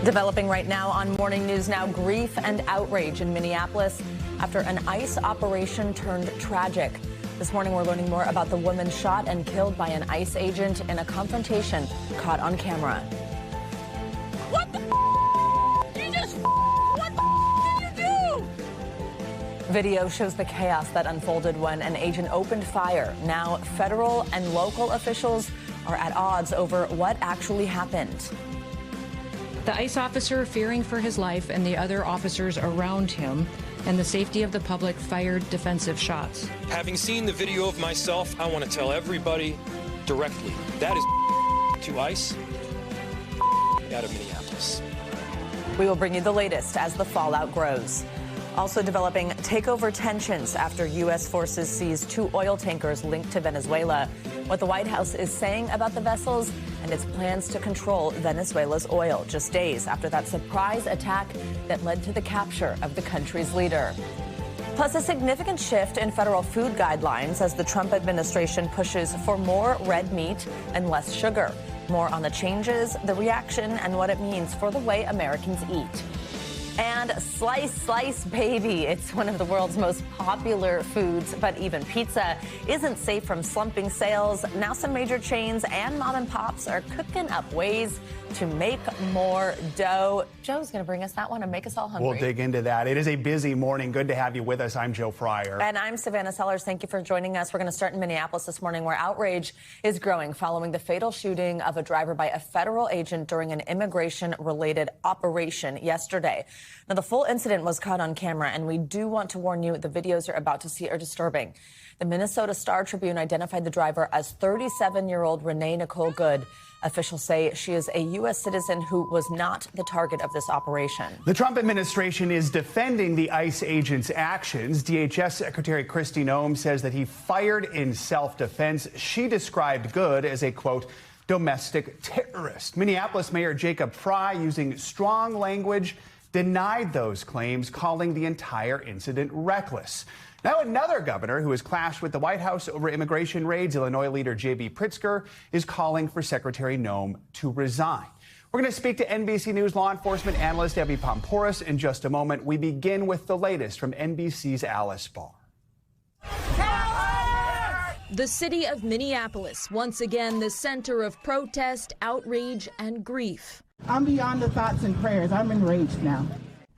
Developing right now on Morning News Now, grief and outrage in Minneapolis after an ICE operation turned tragic. This morning, we're learning more about the woman shot and killed by an ICE agent in a confrontation caught on camera. What the You just what the did you do? Video shows the chaos that unfolded when an agent opened fire. Now, federal and local officials are at odds over what actually happened. The ICE officer, fearing for his life and the other officers around him and the safety of the public, fired defensive shots. Having seen the video of myself, I want to tell everybody directly, that is to ICE out of Minneapolis. We will bring you the latest as the fallout grows. Also developing takeover tensions after U.S. forces seize 2 oil tankers linked to Venezuela. What the White House is saying about the vessels and its plans to control Venezuela's oil just days after that surprise attack that led to the capture of the country's leader. Plus, a significant shift in federal food guidelines as the Trump administration pushes for more red meat and less sugar. More on the changes, the reaction, and what it means for the way Americans eat. And slice, baby. It's one of the world's most popular foods, but even pizza isn't safe from slumping sales. Now some major chains and mom and pops are cooking up ways to make more dough. Joe's going to bring us that one and make us all hungry. We'll dig into that. It is a busy morning. Good to have you with us. I'm Joe Fryer. And I'm Savannah Sellers. Thank you for joining us. We're going to start in Minneapolis this morning, where outrage is growing following the fatal shooting of a driver by a federal agent during an immigration-related operation yesterday. Now, the full incident was caught on camera, and we do want to warn you the videos you're about to see are disturbing. The Minnesota Star-Tribune identified the driver as 37-year-old Renee Nicole Good. Officials say she is a U.S. citizen who was not the target of this operation. The Trump administration is defending the ICE agent's actions. DHS Secretary Kristi Noem says that he fired in self-defense. She described Good as a, quote, domestic terrorist. Minneapolis Mayor Jacob Fry, using strong language, denied those claims, calling the entire incident reckless. Now, another governor who has clashed with the White House over immigration raids, Illinois leader J.B. Pritzker, is calling for Secretary Noem to resign. We're going to speak to NBC News law enforcement analyst Evie Pompouras in just a moment. We begin with the latest from NBC's Alice Barr. The city of Minneapolis, once again the center of protest, outrage, and grief. I'm beyond the thoughts and prayers. I'm enraged now.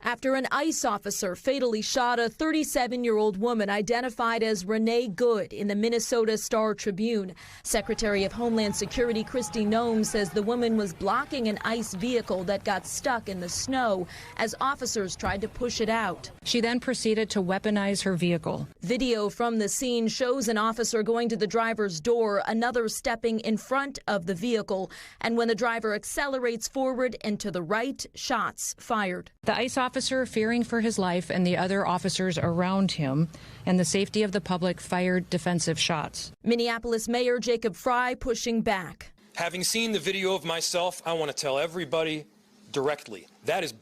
After an ICE officer fatally shot a 37-year-old woman identified as Renee Good in the Minnesota Star-Tribune. Secretary of Homeland Security Kristi Noem says the woman was blocking an ICE vehicle that got stuck in the snow as officers tried to push it out. She then proceeded to weaponize her vehicle. Video from the scene shows an officer going to the driver's door, another stepping in front of the vehicle, and when the driver accelerates forward and to the right, shots fired. The ICE officer, fearing for his life and the other officers around him and the safety of the public, fired defensive shots. Minneapolis Mayor Jacob Fry pushing back. Having seen the video of myself, I want to tell everybody directly, that is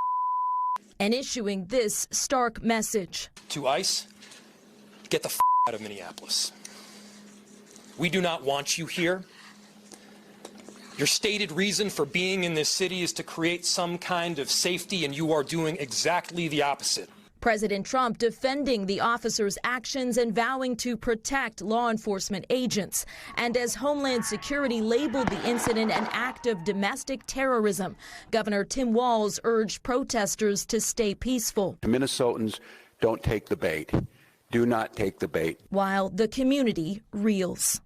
and issuing this stark message. to ICE, get the out of Minneapolis. We do not want you here. Your stated reason for being in this city is to create some kind of safety, and you are doing exactly the opposite. President Trump defending the officer's actions and vowing to protect law enforcement agents. And as Homeland Security labeled the incident an act of domestic terrorism, Governor Tim Walz urged protesters to stay peaceful. Minnesotans, don't take the bait. Do not take the bait. While the community reels.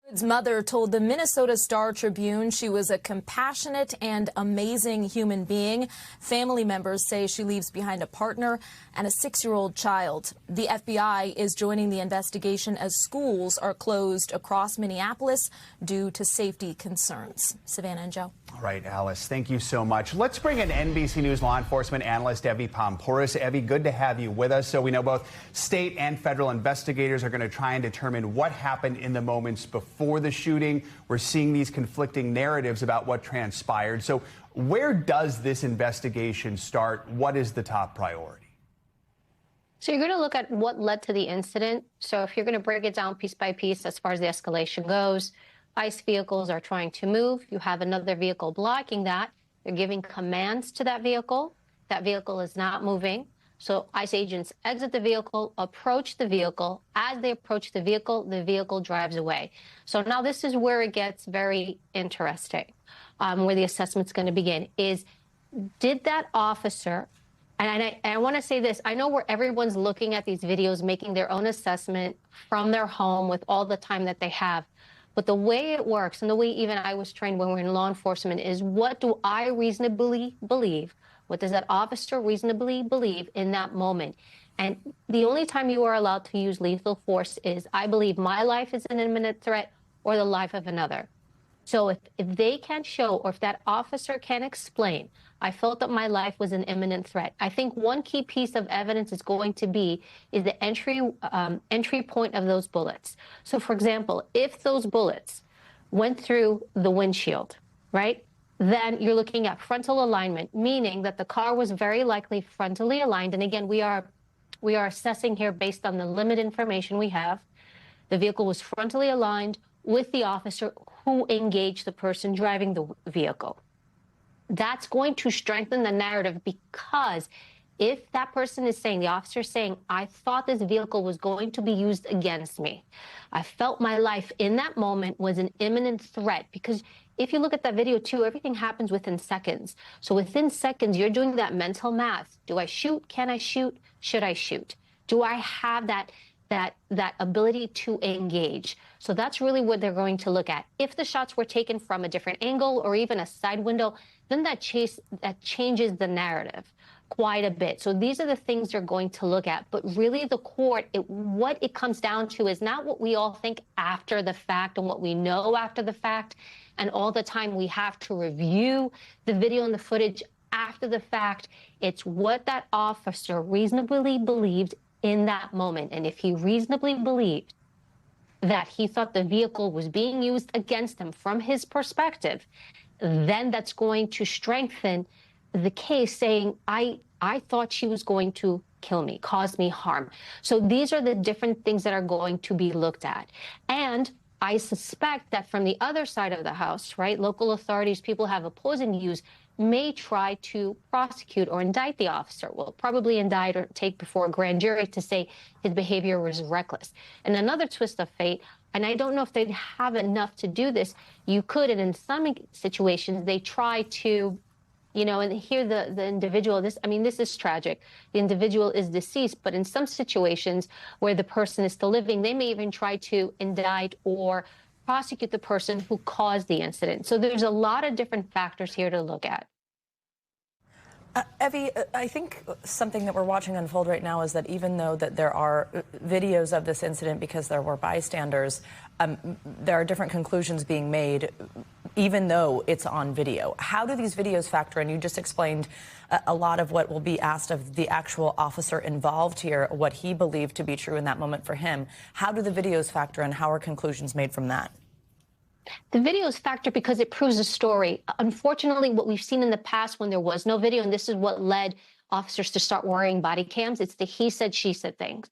Good's mother told the Minnesota Star-Tribune she was a compassionate and amazing human being. Family members say she leaves behind a partner and a 6-year-old child. The FBI is joining the investigation as schools are closed across Minneapolis due to safety concerns. Savannah and Joe. All right, Alice, thank you so much. Let's bring in NBC News law enforcement analyst Evie Pompouras. Evie, good to have you with us. So we know both state and federal investigators are going to try and determine what happened in the moments before the shooting. We're seeing these conflicting narratives about what transpired. So where does this investigation start? What is the top priority? So you're going to look at what led to the incident. So if you're going to break it down piece by piece as far as the escalation goes, ICE vehicles are trying to move. You have another vehicle blocking that. They're giving commands to that vehicle. That vehicle is not moving. So ICE agents exit the vehicle, approach the vehicle. As they approach the vehicle drives away. So now this is where it gets very interesting, where the assessment's going to begin, is did that officer, and I want to say this, I know where everyone's looking at these videos, making their own assessment from their home with all the time that they have. But the way it works, and the way even I was trained when we were in law enforcement, is what do I reasonably believe? What does that officer reasonably believe in that moment? And the only time you are allowed to use lethal force is, I believe my life is an imminent threat or the life of another. So if they can't show, or if that officer can explain, I felt that my life was an imminent threat, I think one key piece of evidence is going to be is the entry point of those bullets. So, for example, if those bullets went through the windshield, right, then you're looking at frontal alignment, meaning that the car was very likely frontally aligned. And again, we are assessing here based on the limited information we have. The vehicle was frontally aligned with the officer who engaged the person driving the vehicle. That's going to strengthen the narrative, because if that person is saying, the officer is saying, I thought this vehicle was going to be used against me, I felt my life in that moment was an imminent threat, because if you look at that video too, everything happens within seconds. So within seconds, you're doing that mental math. Do I shoot? Can I shoot? Should I shoot? Do I have that ability to engage? So that's really what they're going to look at. If the shots were taken from a different angle or even a side window, then that changes the narrative quite a bit. So these are the things they're going to look at. But really the court, what it comes down to is not what we all think after the fact and what we know after the fact. And all the time we have to review the video and the footage after the fact. It's what that officer reasonably believed in that moment. And if he reasonably believed that he thought the vehicle was being used against him from his perspective, then that's going to strengthen the case, saying, I thought she was going to kill me, cause me harm. So these are the different things that are going to be looked at. And I suspect that from the other side of the house, right, local authorities, people have opposing views, may try to prosecute or indict the officer. Will probably indict or take before a grand jury to say his behavior was reckless. And another twist of fate, and I don't know if they'd have enough to do this, you could, and in some situations, they try to, you know, and here the individual, this is tragic. The individual is deceased, but in some situations where the person is still living, they may even try to indict or prosecute the person who caused the incident. So there's a lot of different factors here to look at. Evie, I think something that we're watching unfold right now is that even though that there are videos of this incident because there were bystanders, there are different conclusions being made, even though it's on video. How do these videos factor in? You just explained a lot of what will be asked of the actual officer involved here, what he believed to be true in that moment for him. How do the videos factor in? How are conclusions made from that? The videos factor because it proves a story. Unfortunately, what we've seen in the past when there was no video, and this is what led officers to start wearing body cams, it's the he said, she said things.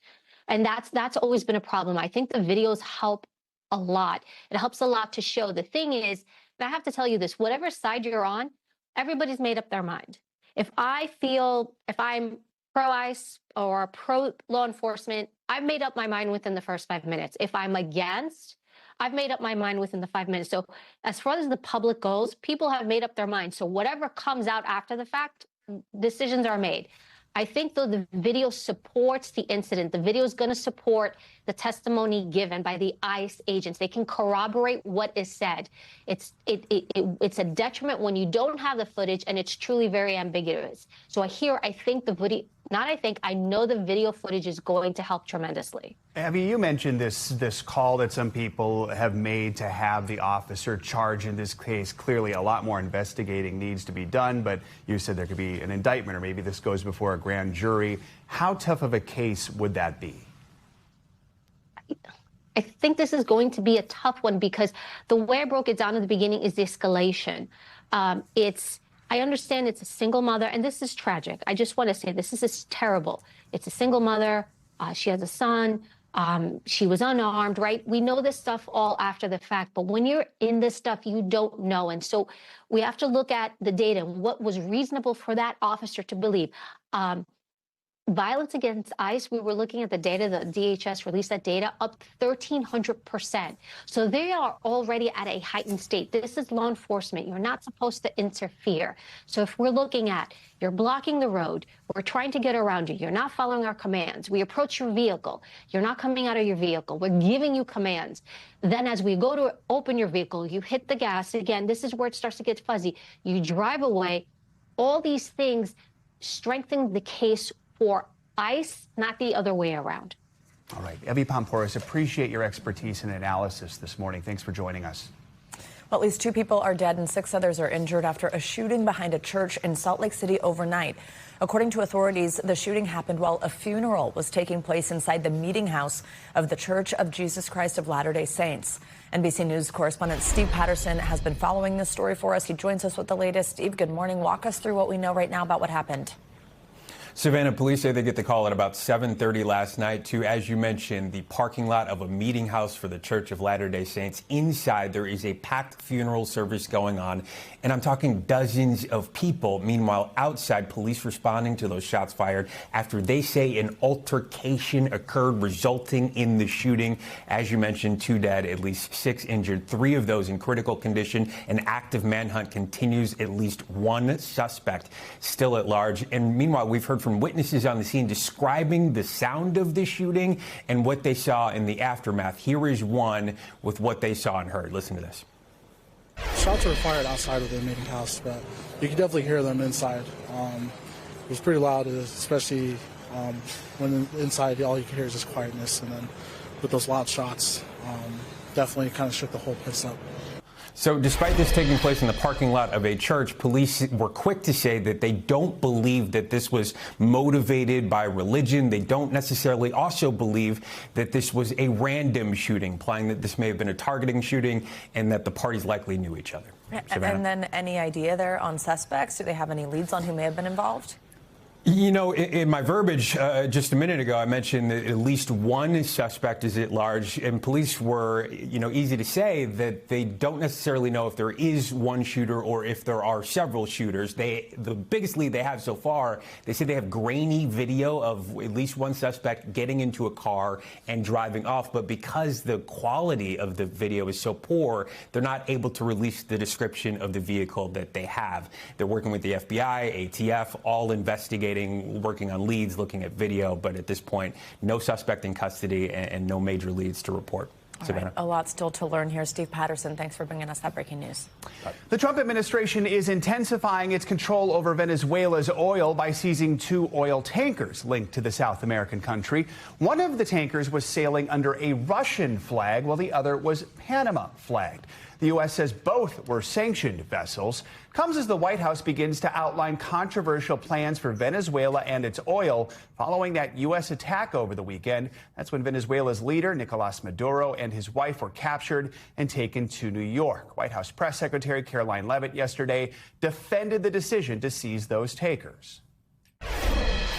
And that's always been a problem. I think the videos help a lot. It helps a lot to show. The thing is, and I have to tell you this, whatever side you're on, everybody's made up their mind. If I'm pro-ICE or pro-law enforcement, I've made up my mind within the first 5 minutes. If I'm against, I've made up my mind within the 5 minutes. So as far as the public goes, people have made up their mind. So whatever comes out after the fact, decisions are made. I think, though, the video supports the incident. The video is going to support the testimony given by the ICE agents. They can corroborate what is said. It's a detriment when you don't have the footage, and it's truly very ambiguous. So I think the video, I know the video footage is going to help tremendously. Abby, you mentioned this call that some people have made to have the officer charged in this case. Clearly, a lot more investigating needs to be done, but you said there could be an indictment, or maybe this goes before a grand jury. How tough of a case would that be? I think this is going to be a tough one because the way I broke it down at the beginning is the escalation. I understand it's a single mother, and this is tragic. I just want to say this is terrible. It's a single mother. She has a son. She was unarmed, right? We know this stuff all after the fact, but when you're in this stuff, you don't know. And so we have to look at the data, what was reasonable for that officer to believe. Violence against ICE, we were looking at the data, the DHS released that data, up 1,300%. So they are already at a heightened state. This is law enforcement. You're not supposed to interfere. So if we're looking at, you're blocking the road, we're trying to get around you, you're not following our commands, we approach your vehicle, you're not coming out of your vehicle, we're giving you commands. Then as we go to open your vehicle, you hit the gas. Again, this is where it starts to get fuzzy. You drive away. All these things strengthen the case for ICE, not the other way around. All right. Evie Pompouras, appreciate your expertise and analysis this morning. Thanks for joining us. Well, at least 2 people are dead and 6 others are injured after a shooting behind a church in Salt Lake City overnight. According to authorities, the shooting happened while a funeral was taking place inside the meeting house of the Church of Jesus Christ of Latter-day Saints. NBC News correspondent Steve Patterson has been following this story for us. He joins us with the latest. Steve, good morning. Walk us through what we know right now about what happened. Savannah, police say they get the call at about 7:30 last night to, as you mentioned, the parking lot of a meeting house for the Church of Latter-day Saints. Inside, there is a packed funeral service going on, and I'm talking dozens of people. Meanwhile, outside, police responding to those shots fired after they say an altercation occurred, resulting in the shooting. As you mentioned, 2 dead, at least 6 injured, 3 of those in critical condition. An active manhunt continues, at least 1 suspect still at large. And meanwhile, we've heard from witnesses on the scene describing the sound of the shooting and what they saw in the aftermath. Here is one with what they saw and heard. Listen to this. Shots were fired outside of the meeting house, but you could definitely hear them inside. It was pretty loud, especially when inside all you could hear is just quietness, and then with those loud shots, definitely kind of shook the whole place up. So despite this taking place in the parking lot of a church, police were quick to say that they don't believe that this was motivated by religion. They don't necessarily also believe that this was a random shooting, implying that this may have been a targeting shooting and that the parties likely knew each other. Savannah? And then any idea there on suspects? Do they have any leads on who may have been involved? You know, in my verbiage just a minute ago, I mentioned that at least 1 suspect is at large, and police were, easy to say that they don't necessarily know if there is 1 shooter or if there are several shooters. The biggest lead they have so far, they say they have grainy video of at least 1 suspect getting into a car and driving off. But because the quality of the video is so poor, they're not able to release the description of the vehicle that they have. They're working with the FBI, ATF, all investigating, working on leads, looking at video, but at this point, no suspect in custody and no major leads to report. Savannah. Right. A lot still to learn here. Steve Patterson, thanks for bringing us that breaking news. The Trump administration is intensifying its control over Venezuela's oil by seizing 2 oil tankers linked to the South American country. One of the tankers was sailing under a Russian flag, while the other was Panama flagged. The U.S. says both were sanctioned vessels. Comes as the White House begins to outline controversial plans for Venezuela and its oil following that U.S. attack over the weekend. That's when Venezuela's leader, Nicolas Maduro, and his wife were captured and taken to New York. White House Press Secretary Caroline Leavitt yesterday defended the decision to seize those tankers.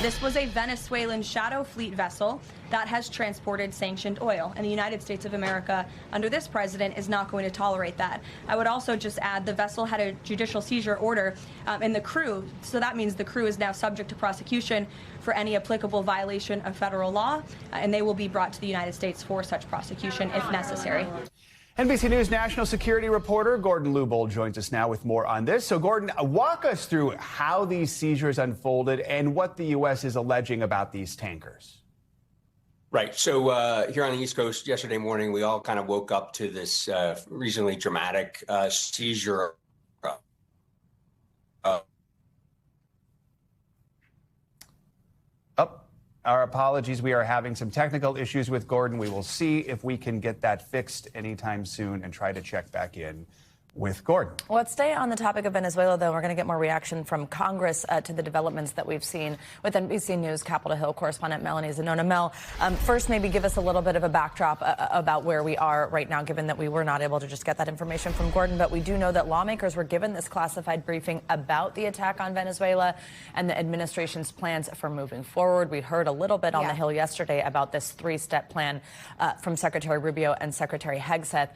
This was a Venezuelan shadow fleet vessel that has transported sanctioned oil, and the United States of America, under this president, is not going to tolerate that. I would also just add the vessel had a judicial seizure order, and the crew, so that means the crew is now subject to prosecution for any applicable violation of federal law, and they will be brought to the United States for such prosecution if necessary. NBC News national security reporter Gordon Lubold joins us now with more on this. So, Gordon, walk us through how these seizures unfolded and what the U.S. is alleging about these tankers. Right. So here on the East Coast yesterday morning, we all kind of woke up to this reasonably dramatic seizure. Our apologies. We are having some technical issues with Gordon. We will see if we can get that fixed anytime soon and try to check back in with Gordon. Well, let's stay on the topic of Venezuela, though. We're going to get more reaction from Congress to the developments that we've seen with NBC News Capitol Hill correspondent Melanie Zanona. Mel, first, maybe give us a little bit of a backdrop about where we are right now, given that we were not able to just get that information from Gordon. But we do know that lawmakers were given this classified briefing about the attack on Venezuela and the administration's plans for moving forward. We heard a little bit on the Hill yesterday about this three-step plan from Secretary Rubio and Secretary Hegseth.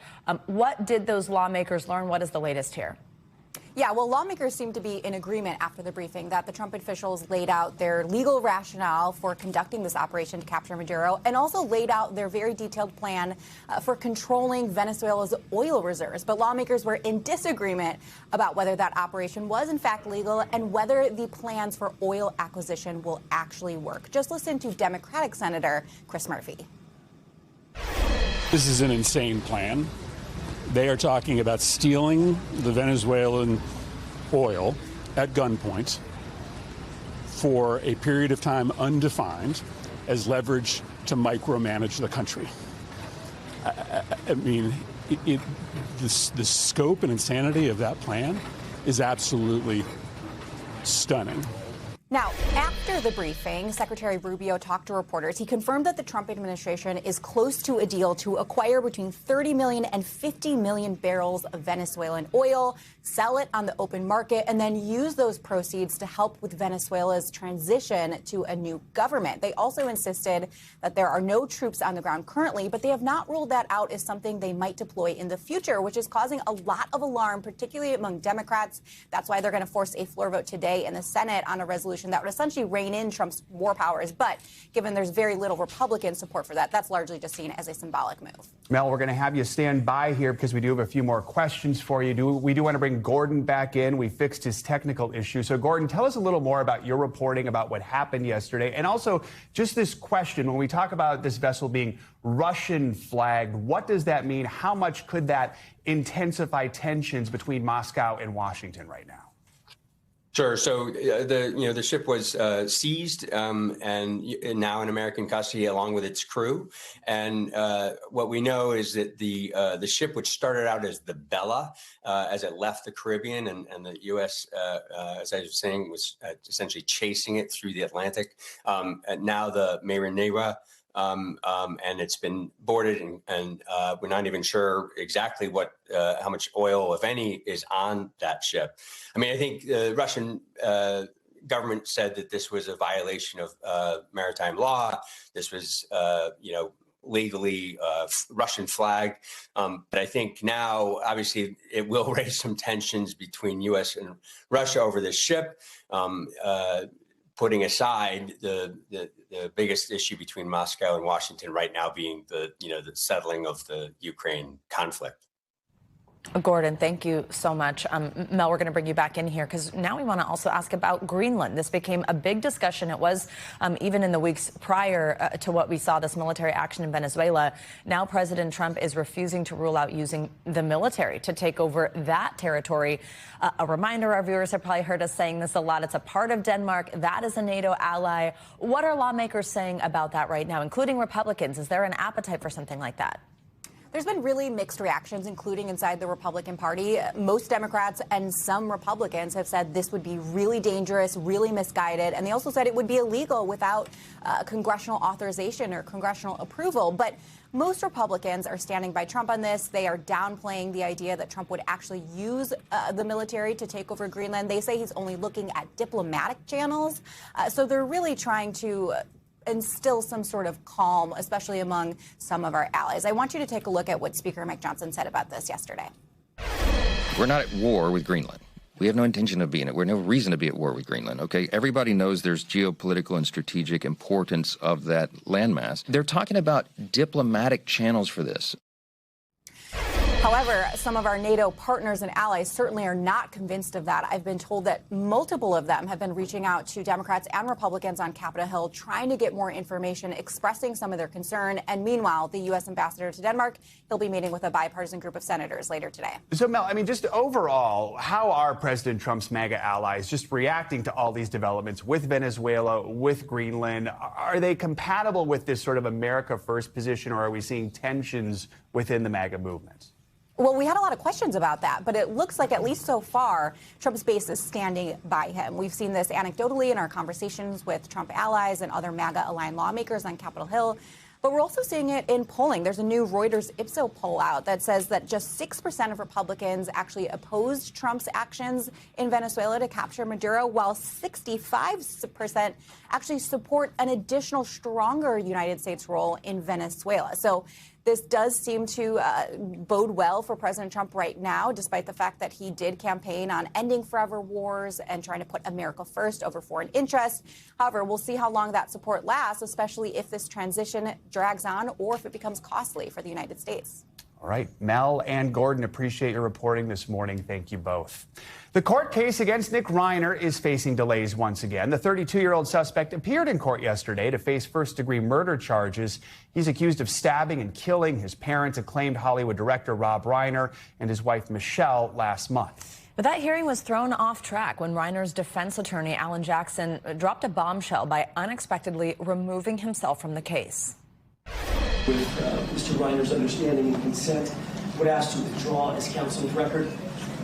What did those lawmakers learn? What is the latest here? Yeah, well, lawmakers seem to be in agreement after the briefing that the Trump officials laid out their legal rationale for conducting this operation to capture Maduro and also laid out their very detailed plan for controlling Venezuela's oil reserves. But lawmakers were in disagreement about whether that operation was in fact legal and whether the plans for oil acquisition will actually work. Just listen to Democratic Senator Chris Murphy. This is an insane plan. They are talking about stealing the Venezuelan oil at gunpoint for a period of time undefined as leverage to micromanage the country. I mean, the scope and insanity of that plan is absolutely stunning. Now, after the briefing, Secretary Rubio talked to reporters. He confirmed that the Trump administration is close to a deal to acquire between 30 million and 50 million barrels of Venezuelan oil, sell it on the open market, and then use those proceeds to help with Venezuela's transition to a new government. They also insisted that there are no troops on the ground currently, but they have not ruled that out as something they might deploy in the future, which is causing a lot of alarm, particularly among Democrats. That's why they're going to force a floor vote today in the Senate on a resolution that would essentially rein in Trump's war powers. But given there's very little Republican support for that, that's largely just seen as a symbolic move. Mel, we're going to have you stand by here because we do have a few more questions for you. We do want to bring Gordon back in. We fixed his technical issue. So, Gordon, tell us a little more about your reporting about what happened yesterday. And also just this question, when we talk about this vessel being Russian flagged, what does that mean? How much could that intensify tensions between Moscow and Washington right now? Sure. So the ship was seized and now in American custody along with its crew. And what we know is that the ship, which started out as the Bella, as it left the Caribbean, and the U.S., as I was saying, was essentially chasing it through the Atlantic. And now the Marinera. And it's been boarded, and we're not even sure exactly how much oil, if any, is on that ship. I mean, I think the Russian government said that this was a violation of maritime law. This was, legally Russian flag. But I think now, obviously, it will raise some tensions between U.S. and Russia over this ship. Putting aside the biggest issue between Moscow and Washington right now being the settling of the Ukraine conflict. Gordon, thank you so much. Mel, we're going to bring you back in here because now we want to also ask about Greenland. This became a big discussion. It was even in the weeks prior to what we saw, this military action in Venezuela. Now President Trump is refusing to rule out using the military to take over that territory. A reminder, our viewers have probably heard us saying this a lot. It's a part of Denmark. That is a NATO ally. What are lawmakers saying about that right now, including Republicans? Is there an appetite for something like that? There's been really mixed reactions, including inside the Republican Party. Most Democrats and some Republicans have said this would be really dangerous, really misguided, and they also said it would be illegal without congressional authorization or congressional approval. But most Republicans are standing by Trump on this. They are downplaying the idea that Trump would actually use the military to take over Greenland. They say he's only looking at diplomatic channels. So they're really trying to instill some sort of calm, especially among some of our allies. I want you to take a look at what Speaker Mike Johnson said about this yesterday. We're not at war with Greenland. We have no intention of being it. We have no reason to be at war with Greenland, okay? Everybody knows there's geopolitical and strategic importance of that landmass. They're talking about diplomatic channels for this. However, some of our NATO partners and allies certainly are not convinced of that. I've been told that multiple of them have been reaching out to Democrats and Republicans on Capitol Hill, trying to get more information, expressing some of their concern. And meanwhile, the U.S. ambassador to Denmark, he'll be meeting with a bipartisan group of senators later today. So, Mel, I mean, just overall, how are President Trump's MAGA allies just reacting to all these developments with Venezuela, with Greenland? Are they compatible with this sort of America First position, or are we seeing tensions within the MAGA movement? Well, we had a lot of questions about that, but it looks like, at least so far, Trump's base is standing by him. We've seen this anecdotally in our conversations with Trump allies and other MAGA-aligned lawmakers on Capitol Hill. But we're also seeing it in polling. There's a new Reuters Ipsos poll out that says that just 6% of Republicans actually opposed Trump's actions in Venezuela to capture Maduro, while 65% actually support an additional stronger United States role in Venezuela. So this does seem to bode well for President Trump right now, despite the fact that he did campaign on ending forever wars and trying to put America first over foreign interests. However, we'll see how long that support lasts, especially if this transition drags on or if it becomes costly for the United States. All right, Mel and Gordon, appreciate your reporting this morning. Thank you both. The court case against Nick Reiner is facing delays once again. The 32-year-old suspect appeared in court yesterday to face first-degree murder charges. He's accused of stabbing and killing his parents, acclaimed Hollywood director Rob Reiner, and his wife Michelle last month. But that hearing was thrown off track when Reiner's defense attorney, Alan Jackson, dropped a bombshell by unexpectedly removing himself from the case. With Mr. Reiner's understanding and consent, would ask to withdraw his counsel's record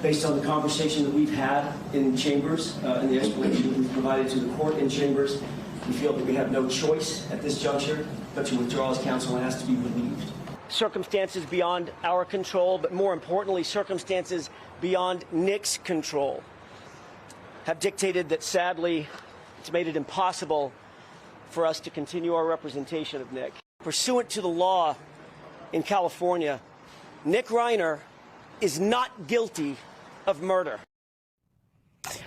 based on the conversation that we've had in chambers and the explanation that we've provided to the court in chambers. We feel that we have no choice at this juncture but to withdraw his counsel and ask to be relieved. Circumstances beyond our control, but more importantly, circumstances beyond Nick's control, have dictated that, sadly, it's made it impossible for us to continue our representation of Nick. Pursuant to the law in California, Nick Reiner is not guilty of murder.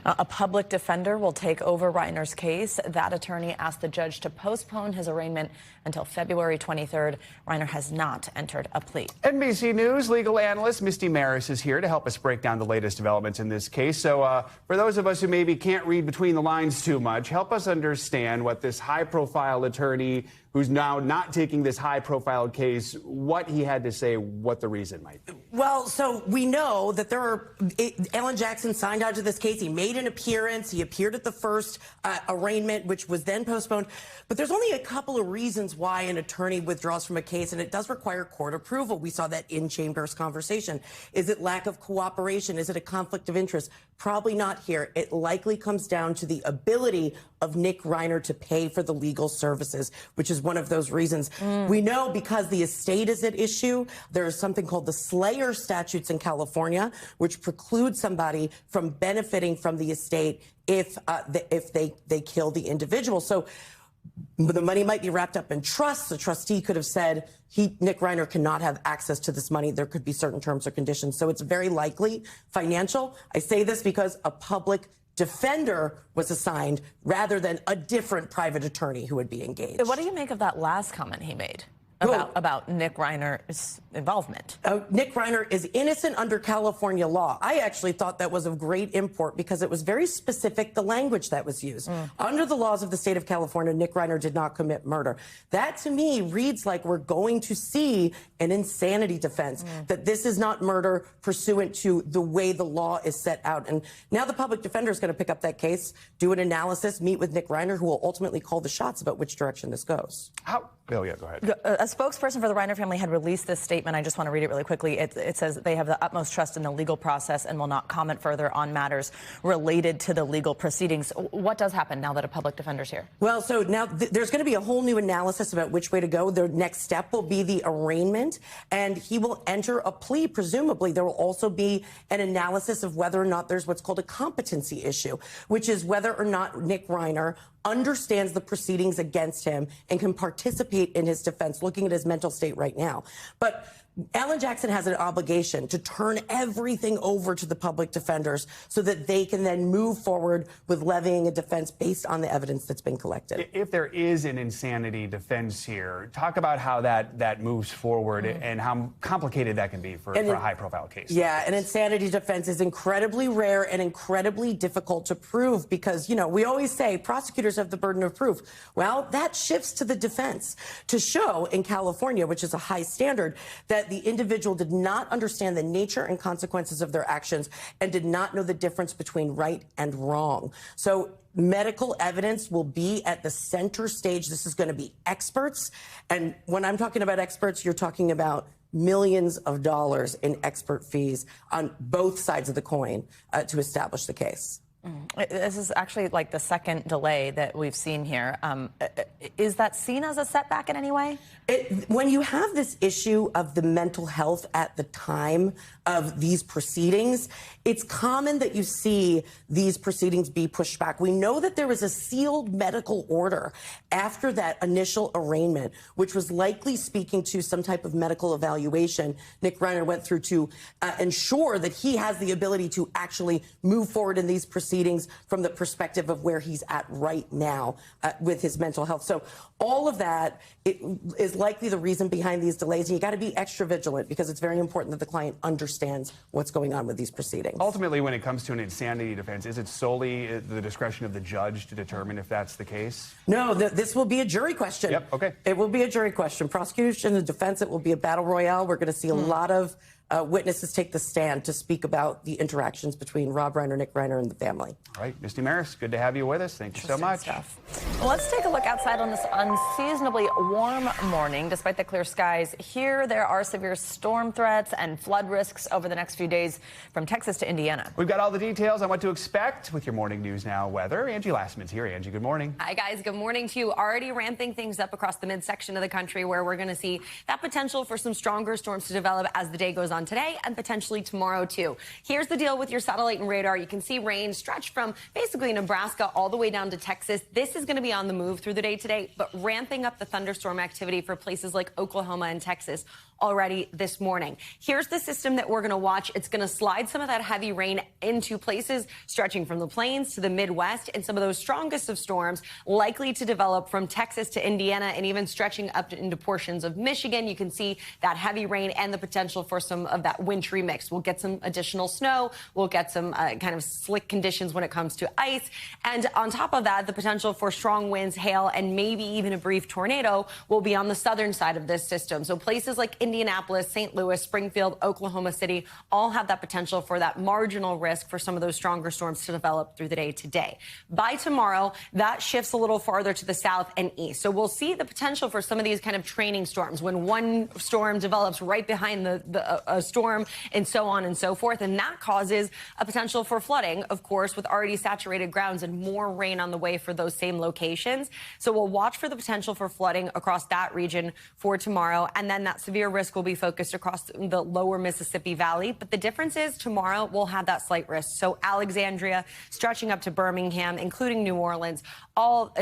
A public defender will take over Reiner's case. That attorney asked the judge to postpone his arraignment until February 23rd. Reiner has not entered a plea. NBC News legal analyst Misty Maris is here to help us break down the latest developments in this case. So for those of us who maybe can't read between the lines too much, help us understand what this high-profile attorney who's now not taking this high-profile case, what he had to say, what the reason might be. Well, so we know that Alan Jackson signed on to this case. He made an appearance. He appeared at the first arraignment, which was then postponed. But there's only a couple of reasons why an attorney withdraws from a case, and it does require court approval. We saw that in chambers conversation. Is it lack of cooperation? Is it a conflict of interest? Probably not here. It likely comes down to the ability of Nick Reiner to pay for the legal services, which is one of those reasons. We know because the estate is at issue, there is something called the Slayer statutes in California, which preclude somebody from benefiting from the estate if they kill the individual. So the money might be wrapped up in trusts. The trustee could have said, Nick Reiner cannot have access to this money. There could be certain terms or conditions. So it's very likely financial. I say this because a public defender was assigned rather than a different private attorney who would be engaged. What do you make of that last comment he made about Nick Reiner's involvement? Nick Reiner is innocent under California law. I actually thought that was of great import because it was very specific, the language that was used. Under the laws of the state of California, Nick Reiner did not commit murder. That, to me, reads like we're going to see an insanity defense, that this is not murder pursuant to the way the law is set out. And now the public defender is going to pick up that case, do an analysis, meet with Nick Reiner, who will ultimately call the shots about which direction this goes. Oh, yeah, go ahead. A spokesperson for the Reiner family had released this statement. I just want to read it really quickly. It says they have the utmost trust in the legal process and will not comment further on matters related to the legal proceedings. What does happen now that a public defender's here? Well, so now there's going to be a whole new analysis about which way to go. The next step will be the arraignment, and he will enter a plea. Presumably, there will also be an analysis of whether or not there's what's called a competency issue, which is whether or not Nick Reiner understands the proceedings against him and can participate in his defense, looking at his mental state right now. But Alan Jackson has an obligation to turn everything over to the public defenders so that they can then move forward with levying a defense based on the evidence that's been collected. If there is an insanity defense here, talk about how that moves forward and how complicated that can be for a high-profile case. Yeah, an insanity defense is incredibly rare and incredibly difficult to prove because, you know, we always say prosecutors have the burden of proof. Well, that shifts to the defense to show in California, which is a high standard, that the individual did not understand the nature and consequences of their actions and did not know the difference between right and wrong. So medical evidence will be at the center stage. This is going to be experts. And when I'm talking about experts, you're talking about millions of dollars in expert fees on both sides of the coin to establish the case. This is actually like the second delay that we've seen here. Is that seen as a setback in any way? When you have this issue of the mental health at the time of these proceedings, it's common that you see these proceedings be pushed back. We know that there was a sealed medical order after that initial arraignment, which was likely speaking to some type of medical evaluation Nick Reiner went through to ensure that he has the ability to actually move forward in these proceedings from the perspective of where he's at right now with his mental health. So all of that is likely the reason behind these delays. And you got to be extra vigilant because it's very important that the client understands what's going on with these proceedings. Ultimately, when it comes to an insanity defense, is it solely the discretion of the judge to determine if that's the case? No, this will be a jury question. Yep, okay. It will be a jury question. Prosecution and defense, it will be a battle royale. We're going to see a lot of witnesses take the stand to speak about the interactions between Rob Reiner, Nick Reiner, and the family. All right, Misty Maris, good to have you with us. Thank you so much. Well, let's take a look outside on this unseasonably warm morning. Despite the clear skies here, there are severe storm threats and flood risks over the next few days from Texas to Indiana. We've got all the details on what to expect with your Morning News Now weather. Angie Lastman's here. Angie, good morning. Hi, guys. Good morning to you. Already ramping things up across the midsection of the country where we're going to see that potential for some stronger storms to develop as the day goes on today and potentially tomorrow, too. Here's the deal with your satellite and radar. You can see rain stretch from basically Nebraska all the way down to Texas. This is going to be on the move through the day today, but ramping up the thunderstorm activity for places like Oklahoma and Texas already this morning. Here's the system that we're going to watch. It's going to slide some of that heavy rain into places stretching from the plains to the Midwest, and some of those strongest of storms likely to develop from Texas to Indiana and even stretching up into portions of Michigan. You can see that heavy rain and the potential for some of that wintry mix. We'll get some additional snow. We'll get some kind of slick conditions when it comes to ice. And on top of that, the potential for strong winds, hail, and maybe even a brief tornado will be on the southern side of this system. So places like Indianapolis, St. Louis, Springfield, Oklahoma City all have that potential for that marginal risk for some of those stronger storms to develop through the day today. By tomorrow, that shifts a little farther to the south and east. So we'll see the potential for some of these kind of training storms when one storm develops right behind a storm and so on and so forth. And that causes a potential for flooding, of course, with already saturated grounds and more rain on the way for those same locations. So we'll watch for the potential for flooding across that region for tomorrow. And then that severe risk will be focused across the lower Mississippi Valley. But the difference is tomorrow we'll have that slight risk. So Alexandria stretching up to Birmingham, including New Orleans, all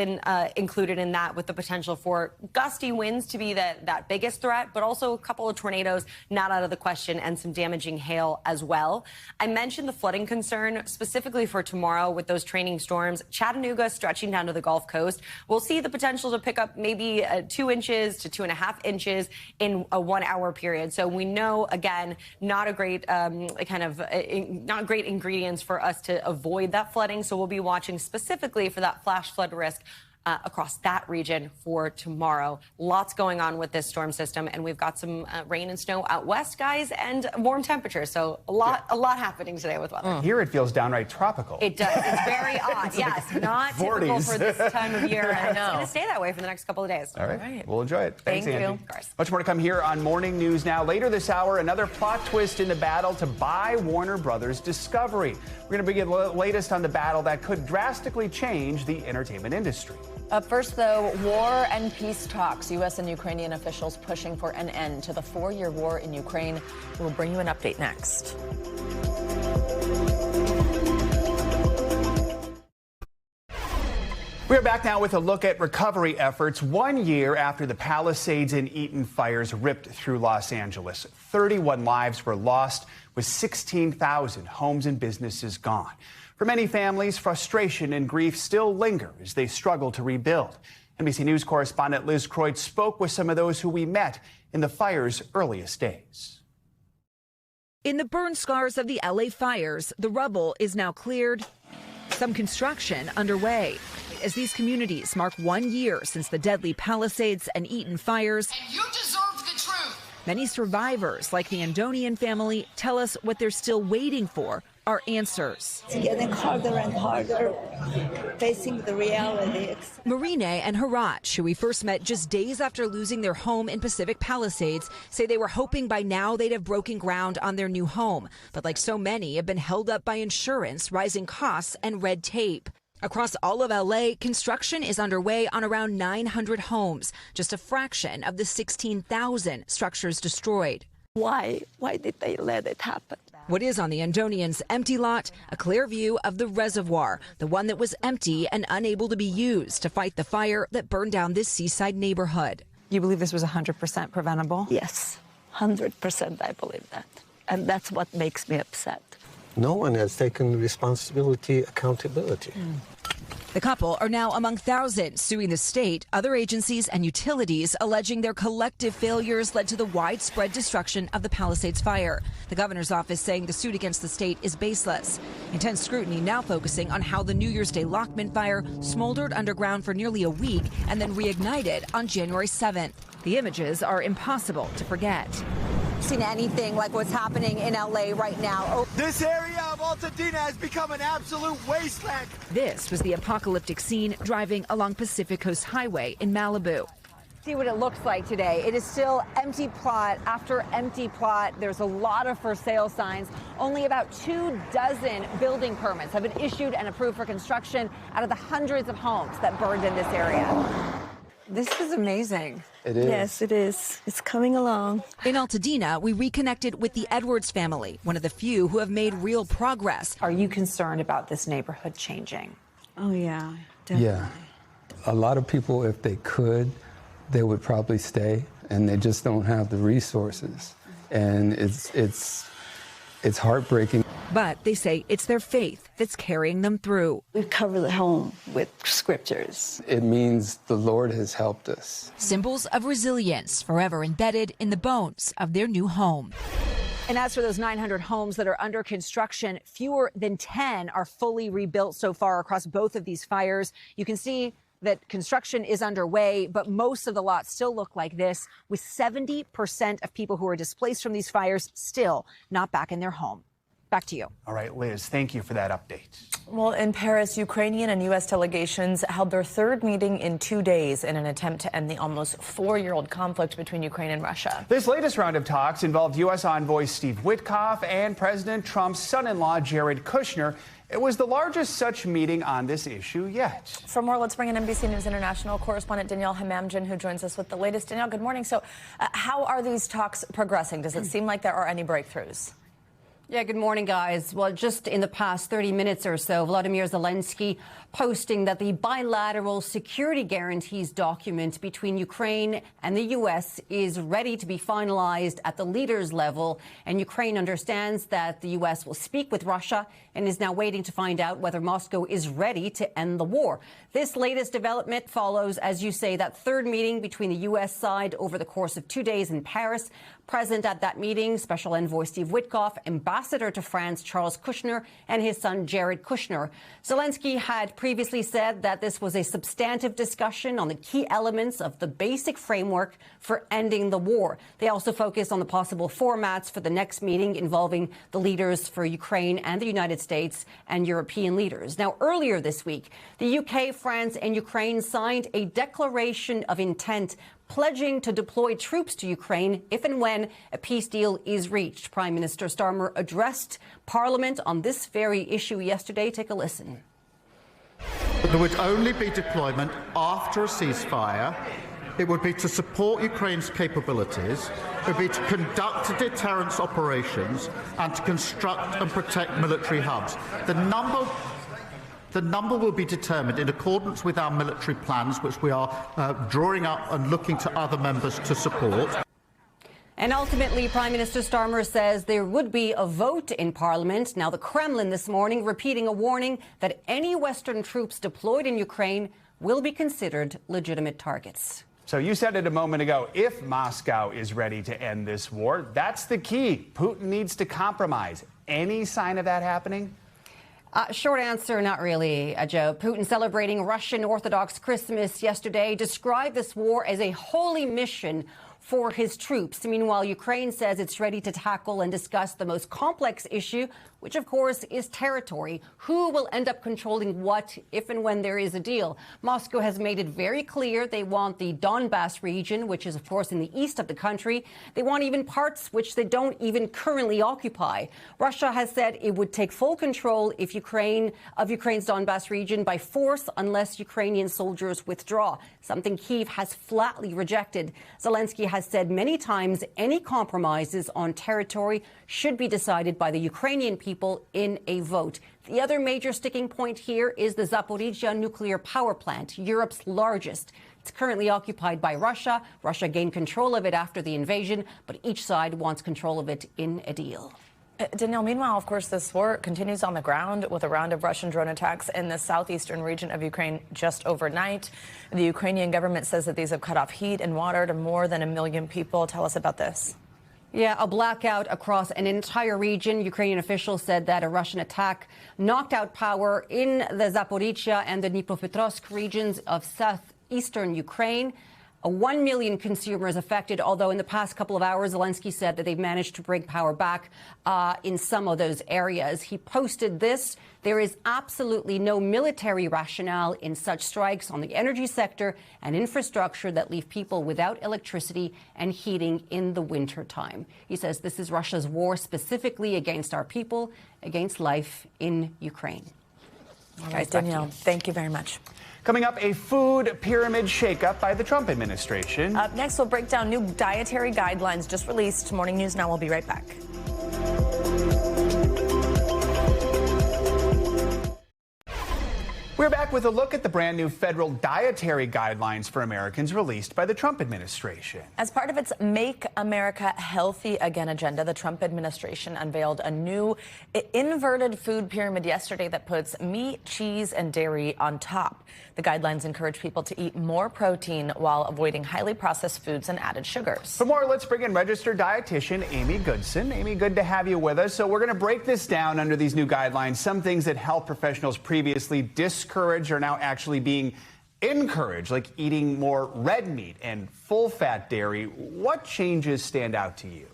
included in that, with the potential for gusty winds to be that biggest threat, but also a couple of tornadoes not out of the question and some damaging hail as well. I mentioned the flooding concern specifically for tomorrow with those training storms. Chattanooga stretching down to the Gulf Coast. We'll see the potential to pick up maybe 2 inches to 2.5 inches in a 1 hour period. So we know, again, not a great not great ingredients for us to avoid that flooding. So we'll be watching specifically for that flash flood risk across that region for tomorrow. Lots going on with this storm system, and we've got some rain and snow out west, guys, and warm temperatures. So a lot happening today with weather. Here it feels downright tropical. It does. It's very odd. Yes, not 40s. Typical for this time of year. I know. It's going to stay that way for the next couple of days. All right. We'll enjoy it. Thanks, Thank Angie. you. Much more to come here on Morning News Now. Later this hour, another plot twist in the battle to buy Warner Brothers Discovery. We're going to bring you the latest on the battle that could drastically change the entertainment industry. Up first, though, war and peace talks. U.S. and Ukrainian officials pushing for an end to the 4-year war in Ukraine. We'll bring you an update next. We're back now with a look at recovery efforts 1 year after the Palisades and Eaton fires ripped through Los Angeles. 31 lives were lost, with 16,000 homes and businesses gone. For many families, frustration and grief still linger as they struggle to rebuild. NBC News correspondent Liz Croyd spoke with some of those who we met in the fire's earliest days. In the burn scars of the LA fires, the rubble is now cleared, some construction underway. As these communities mark 1 year since the deadly Palisades and Eaton fires, And you deserve the truth. many survivors, like the Andonian family, tell us what they're still waiting for are answers. It's getting harder and harder facing the reality. Marine and Haraj, who we first met just days after losing their home in Pacific Palisades, say they were hoping by now they'd have broken ground on their new home. But like so many, have been held up by insurance, rising costs, and red tape. Across all of L.A., construction is underway on around 900 homes, just a fraction of the 16,000 structures destroyed. Why did they let it happen? What is on the Andonian's empty lot, a clear view of the reservoir, the one that was empty and unable to be used to fight the fire that burned down this seaside neighborhood. You believe this was 100% preventable? Yes, 100% I believe that. And that's what makes me upset. No one has taken responsibility, accountability. The couple are now among thousands suing the state, other agencies, and utilities, alleging their collective failures led to the widespread destruction of the Palisades fire. The governor's office saying the suit against the state is baseless. Intense scrutiny now focusing on how the New Year's Day Lockman fire smoldered underground for nearly a week and then reignited on January 7th. The images are impossible to forget. Seen anything like what's happening in LA right now. This area of Altadena has become an absolute wasteland. This was the apocalyptic scene driving along Pacific Coast Highway in Malibu. See what it looks like today. It is still empty plot after empty plot. There's a lot of for sale signs. Only about 24 building permits have been issued and approved for construction out of the hundreds of homes that burned in this area. This is amazing. It is. Yes, it is. It's coming along. In Altadena, we reconnected with the Edwards family, one of the few who have made real progress. Are you concerned about this neighborhood changing? Oh, yeah, definitely. Yeah. A lot of people, if they could, they would probably stay, and they just don't have the resources. And it's heartbreaking. But they say it's their faith that's carrying them through. We cover the home with scriptures. It means the Lord has helped us. Symbols of resilience forever embedded in the bones of their new home. And as for those 900 homes that are under construction, fewer than 10 are fully rebuilt so far across both of these fires. You can see that construction is underway, but most of the lots still look like this, with 70% of people who are displaced from these fires still not back in their home. Back to you. All right, Liz, thank you for that update. Well, in Paris, Ukrainian and U.S. delegations held their third meeting in 2 days in an attempt to end the almost 4-year-old conflict between Ukraine and Russia. This latest round of talks involved U.S. envoy Steve Witkoff and President Trump's son-in-law, Jared Kushner. It was the largest such meeting on this issue yet. For more, let's bring in NBC News International correspondent Danielle Hamamdjian, who joins us with the latest. Danielle, good morning. So how are these talks progressing? Does it seem like there are any breakthroughs? Yeah, good morning, guys. Well, just in the past 30 minutes or so, Volodymyr Zelensky posting that the bilateral security guarantees document between Ukraine and the U.S. is ready to be finalized at the leaders level. And Ukraine understands that the U.S. will speak with Russia and is now waiting to find out whether Moscow is ready to end the war. This latest development follows, as you say, that third meeting between the U.S. side over the course of 2 days in Paris. Present at that meeting, Special Envoy Steve Witkoff, Ambassador to France Charles Kushner, and his son Jared Kushner. Zelensky had previously said that this was a substantive discussion on the key elements of the basic framework for ending the war. They also focused on the possible formats for the next meeting involving the leaders for Ukraine and the United States and European leaders. Now, earlier this week, the UK, France, and Ukraine signed a declaration of intent pledging to deploy troops to Ukraine if and when a peace deal is reached. Prime Minister Starmer addressed Parliament on this very issue yesterday. Take a listen. There would only be deployment after a ceasefire. It would be to support Ukraine's capabilities. It would be to conduct deterrence operations and to construct and protect military hubs. The number will be determined in accordance with our military plans, which we are drawing up and looking to other members to support. And ultimately, Prime Minister Starmer says there would be a vote in Parliament. Now, the Kremlin this morning repeating a warning that any Western troops deployed in Ukraine will be considered legitimate targets. So you said it a moment ago, if Moscow is ready to end this war, that's the key. Putin needs to compromise. Any sign of that happening? Short answer, not really, Joe. Putin celebrating Russian Orthodox Christmas yesterday described this war as a holy mission for his troops. Meanwhile, Ukraine says it's ready to tackle and discuss the most complex issue which of course is territory. Who will end up controlling what if and when there is a deal? Moscow has made it very clear they want the Donbas region, which is of course in the east of the country. They want even parts which they don't even currently occupy. Russia has said it would take full control of Ukraine's Donbas region by force unless Ukrainian soldiers withdraw, something Kyiv has flatly rejected. Zelensky has said many times any compromises on territory should be decided by the Ukrainian people in a vote. The other major sticking point here is the Zaporizhzhia nuclear power plant, Europe's largest. It's currently occupied by Russia. Russia gained control of it after the invasion, but each side wants control of it in a deal. Danielle, meanwhile, of course, this war continues on the ground with a round of Russian drone attacks in the southeastern region of Ukraine just overnight. The Ukrainian government says that these have cut off heat and water to more than 1 million people. Tell us about this. Yeah, a blackout across an entire region. Ukrainian officials said that a Russian attack knocked out power in the Zaporizhzhia and the Dnipropetrovsk regions of southeastern Ukraine. 1 million consumers affected, although in the past couple of hours, Zelensky said that they've managed to bring power back in some of those areas. He posted this. There is absolutely no military rationale in such strikes on the energy sector and infrastructure that leave people without electricity and heating in the wintertime. He says this is Russia's war specifically against our people, against life in Ukraine. All right, Danielle, thank you very much. Coming up, a food pyramid shakeup by the Trump administration. Up next, we'll break down new dietary guidelines just released. Morning News Now will be right back. We're back with a look at the brand new federal dietary guidelines for Americans released by the Trump administration. As part of its Make America Healthy Again agenda, the Trump administration unveiled a new inverted food pyramid yesterday that puts meat, cheese, and dairy on top. The guidelines encourage people to eat more protein while avoiding highly processed foods and added sugars. For more, let's bring in registered dietitian Amy Goodson. Amy, good to have you with us. So we're going to break this down under these new guidelines. Some things that health professionals previously discouraged are now actually being encouraged, like eating more red meat and full-fat dairy. What changes stand out to you?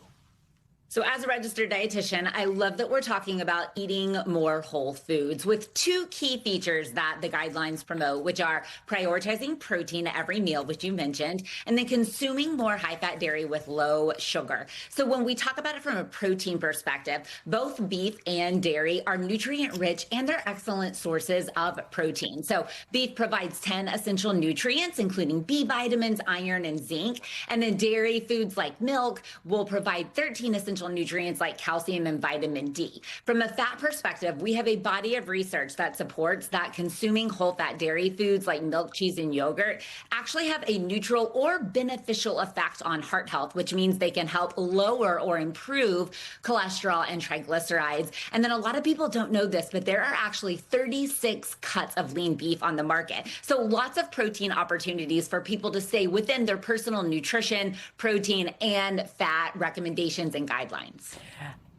So as a registered dietitian, I love that we're talking about eating more whole foods with two key features that the guidelines promote, which are prioritizing protein at every meal, which you mentioned, and then consuming more high-fat dairy with low sugar. So when we talk about it from a protein perspective, both beef and dairy are nutrient-rich and they're excellent sources of protein. So beef provides 10 essential nutrients, including B vitamins, iron, and zinc. And then dairy foods like milk will provide 13 essential nutrients like calcium and vitamin D. From a fat perspective, we have a body of research that supports that consuming whole fat dairy foods like milk, cheese, and yogurt actually have a neutral or beneficial effect on heart health, which means they can help lower or improve cholesterol and triglycerides. And then a lot of people don't know this, but there are actually 36 cuts of lean beef on the market. So lots of protein opportunities for people to stay within their personal nutrition, protein, and fat recommendations and guidelines.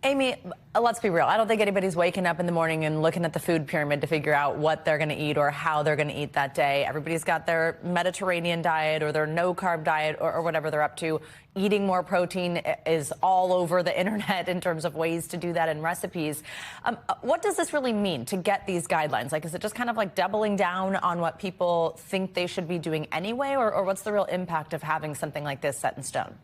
Amy, let's be real. I don't think anybody's waking up in the morning and looking at the food pyramid to figure out what they're going to eat or how they're going to eat that day. Everybody's got their Mediterranean diet or their no-carb diet or whatever they're up to. Eating more protein is all over the internet in terms of ways to do that and recipes. What does this really mean to get these guidelines? Like, is it just kind of like doubling down on what people think they should be doing anyway, or what's the real impact of having something like this set in stone?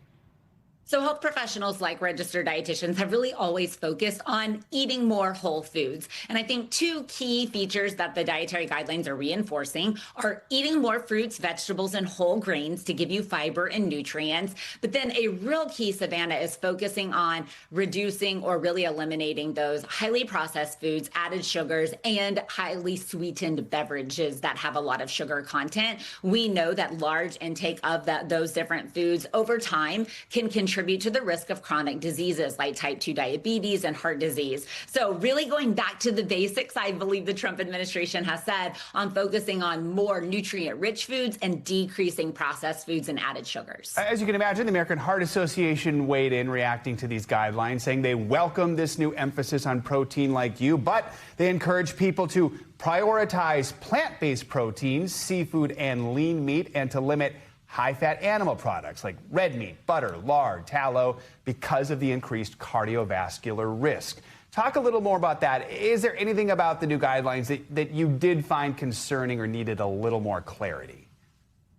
So health professionals like registered dietitians have really always focused on eating more whole foods. And I think two key features that the dietary guidelines are reinforcing are eating more fruits, vegetables, and whole grains to give you fiber and nutrients. But then a real key, Savannah, is focusing on reducing or really eliminating those highly processed foods, added sugars, and highly sweetened beverages that have a lot of sugar content. We know that large intake of those different foods over time can contribute to the risk of chronic diseases like type 2 diabetes and heart disease. So really going back to the basics, I believe the Trump administration has said on focusing on more nutrient-rich foods and decreasing processed foods and added sugars. As you can imagine, the American Heart Association weighed in reacting to these guidelines, saying they welcome this new emphasis on protein like you, but they encourage people to prioritize plant-based proteins, seafood, and lean meat, and to limit high-fat animal products like red meat, butter, lard, tallow, because of the increased cardiovascular risk. Talk a little more about that. Is there anything about the new guidelines that you did find concerning or needed a little more clarity?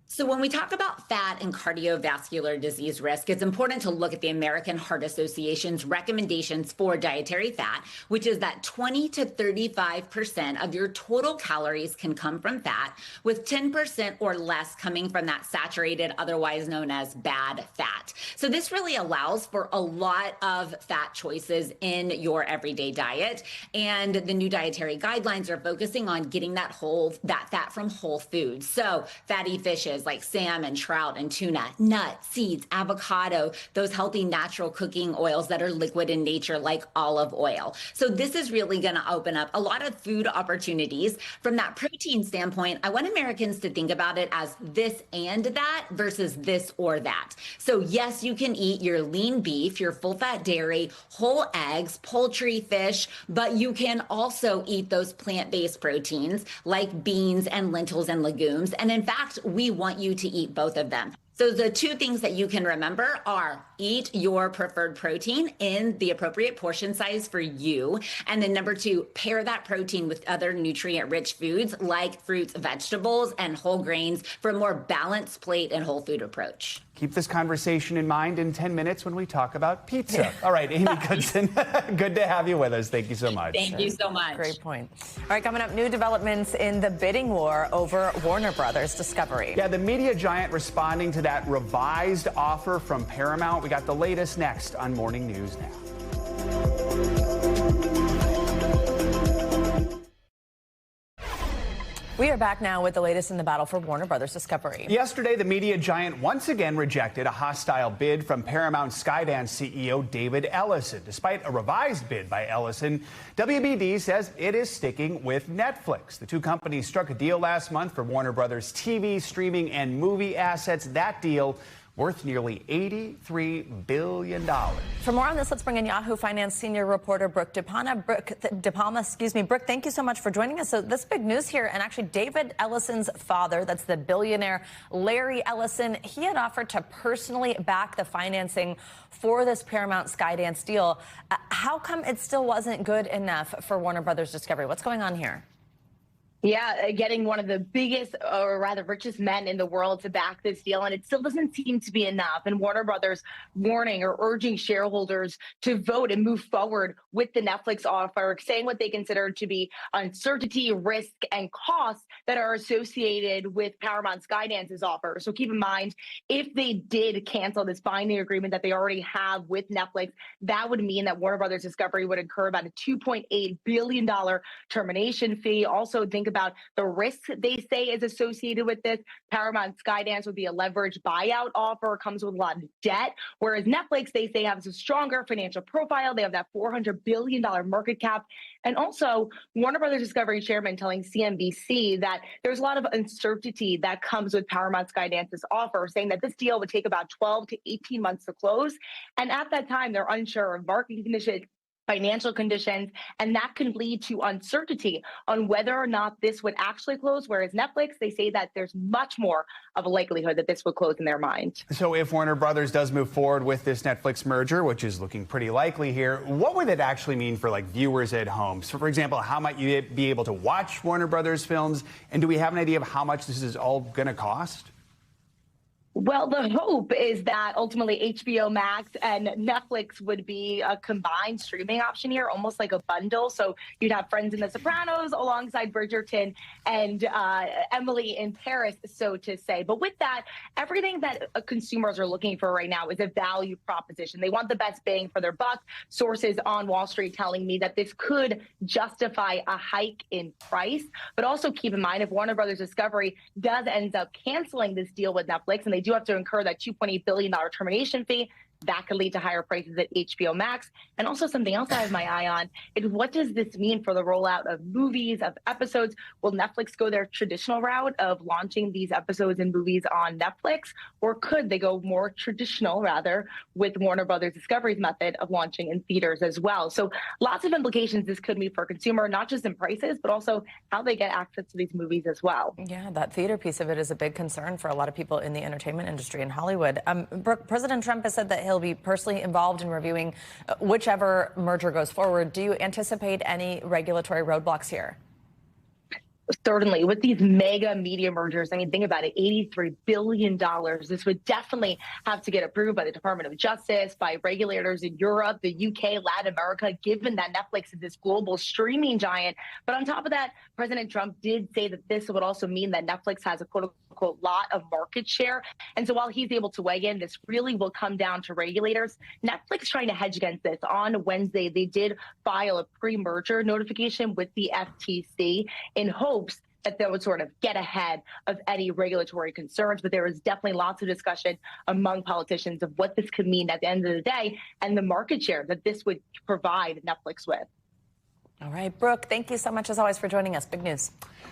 So when we talk about fat and cardiovascular disease risk, it's important to look at the American Heart Association's recommendations for dietary fat, which is that 20 to 35% of your total calories can come from fat, with 10% or less coming from that saturated, otherwise known as bad fat. So this really allows for a lot of fat choices in your everyday diet. And the new dietary guidelines are focusing on getting that fat from whole foods. So fatty fishes like salmon, trout, and tuna, nuts, seeds, avocado, those healthy natural cooking oils that are liquid in nature like olive oil. So this is really going to open up a lot of food opportunities. From that protein standpoint, I want Americans to think about it as this and that versus this or that. So yes, you can eat your lean beef, your full-fat dairy, whole eggs, poultry, fish, but you can also eat those plant-based proteins like beans and lentils and legumes. And in fact, we want you to eat both of them. So the two things that you can remember are eat your preferred protein in the appropriate portion size for you. And then number two, pair that protein with other nutrient-rich foods like fruits, vegetables, and whole grains for a more balanced plate and whole food approach. Keep this conversation in mind in 10 minutes when we talk about pizza. All right, Amy Goodson, good to have you with us. Thank you so much. Thank you so much. Great point. All right, coming up, new developments in the bidding war over Warner Brothers Discovery. Yeah, the media giant responding to that revised offer from Paramount. We got the latest next on Morning News Now. We are back now with the latest in the battle for Warner Brothers Discovery. Yesterday, the media giant once again rejected a hostile bid from Paramount Skydance CEO David Ellison. Despite a revised bid by Ellison, WBD says it is sticking with Netflix. The two companies struck a deal last month for Warner Brothers TV, streaming, and movie assets. That deal worth nearly $83 billion. For more on this, let's bring in Yahoo Finance senior reporter Brooke DePalma. Brooke, thank you so much for joining us. So this big news here, and actually David Ellison's father, that's the billionaire Larry Ellison, he had offered to personally back the financing for this Paramount Skydance deal. How come it still wasn't good enough for Warner Brothers Discovery? What's going on here? Yeah, getting one of the biggest, or rather richest men in the world to back this deal, and it still doesn't seem to be enough. And Warner Brothers warning or urging shareholders to vote and move forward with the Netflix offer, saying what they consider to be uncertainty, risk, and costs that are associated with Paramount Skydance's offer. So keep in mind, if they did cancel this binding agreement that they already have with Netflix, that would mean that Warner Brothers Discovery would incur about a $2.8 billion termination fee. Also, think about the risk they say is associated with this. Paramount Skydance would be a leveraged buyout offer, comes with a lot of debt, whereas Netflix, they say, has a stronger financial profile. They have that $400 billion market cap. And also, Warner Brothers Discovery chairman telling CNBC that there's a lot of uncertainty that comes with Paramount Skydance's offer, saying that this deal would take about 12 to 18 months to close. And at that time, they're unsure of market conditions, financial conditions, and that can lead to uncertainty on whether or not this would actually close. Whereas Netflix, they say that there's much more of a likelihood that this would close in their mind. So if Warner Brothers does move forward with this Netflix merger, which is looking pretty likely here, what would it actually mean for viewers at home? So for example, how might you be able to watch Warner Brothers films? And do we have an idea of how much this is all going to cost? Well, the hope is that ultimately HBO Max and Netflix would be a combined streaming option here, almost like a bundle. So you'd have Friends and The Sopranos alongside Bridgerton and Emily in Paris, so to say. But with that, everything that consumers are looking for right now is a value proposition. They want the best bang for their buck. Sources on Wall Street telling me that this could justify a hike in price. But also keep in mind, if Warner Brothers Discovery does end up canceling this deal with Netflix, and they do have to incur that $2.8 billion termination fee, that could lead to higher prices at HBO Max. And also something else I have my eye on is, what does this mean for the rollout of movies, of episodes? Will Netflix go their traditional route of launching these episodes and movies on Netflix? Or could they go more traditional, rather, with Warner Brothers Discovery's method of launching in theaters as well? So lots of implications this could mean for consumer, not just in prices, but also how they get access to these movies as well. Yeah, that theater piece of it is a big concern for a lot of people in the entertainment industry in Hollywood. Brooke, President Trump has said that he'll be personally involved in reviewing whichever merger goes forward. Do you anticipate any regulatory roadblocks here? Certainly, with these mega media mergers, I mean, think about it, $83 billion. This would definitely have to get approved by the Department of Justice, by regulators in Europe, the UK, Latin America, given that Netflix is this global streaming giant. But on top of that, President Trump did say that this would also mean that Netflix has a quote-unquote lot of market share. And so while he's able to weigh in, this really will come down to regulators. Netflix trying to hedge against this. On Wednesday, they did file a pre-merger notification with the FTC in hopes that they would sort of get ahead of any regulatory concerns. But there is definitely lots of discussion among politicians of what this could mean at the end of the day and the market share that this would provide Netflix with. All right, Brooke, thank you so much, as always, for joining us. Big news.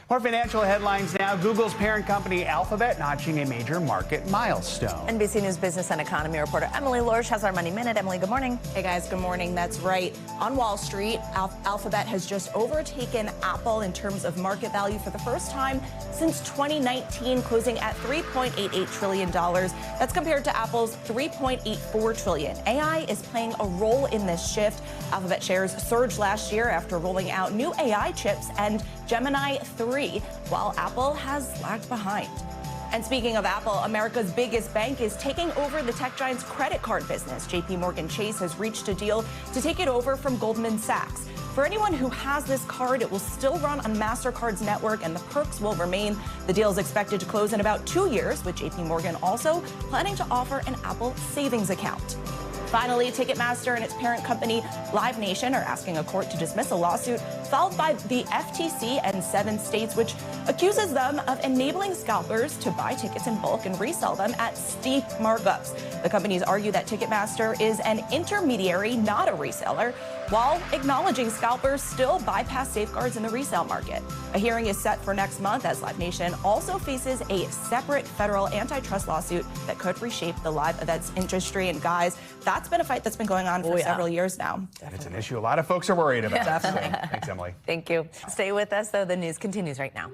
More financial headlines now. Google's parent company, Alphabet, notching a major market milestone. NBC News business and economy reporter Emily Lorsch has our Money Minute. Emily, good morning. Hey, guys, good morning. That's right. On Wall Street, Alphabet has just overtaken Apple in terms of market value for the first time since 2019, closing at $3.88 trillion. That's compared to Apple's $3.84 trillion. AI is playing a role in this shift. Alphabet shares surged last year after rolling out new AI chips and Gemini 3, while Apple has lagged behind. And speaking of Apple, America's biggest bank is taking over the tech giant's credit card business. JPMorgan Chase has reached a deal to take it over from Goldman Sachs. For anyone who has this card, it will still run on MasterCard's network and the perks will remain. The deal is expected to close in about 2 years, with JPMorgan also planning to offer an Apple savings account. Finally, Ticketmaster and its parent company, Live Nation, are asking a court to dismiss a lawsuit filed by the FTC and 7 states, which accuses them of enabling scalpers to buy tickets in bulk and resell them at steep markups. The companies argue that Ticketmaster is an intermediary, not a reseller, while acknowledging scalpers still bypass safeguards in the resale market. A hearing is set for next month, as Live Nation also faces a separate federal antitrust lawsuit that could reshape the live events industry. And guys, that's been a fight that's been going on for several years now. It's an issue a lot of folks are worried about. Definitely. So, thanks, Emily. Thank you. Stay with us, though. The news continues right now.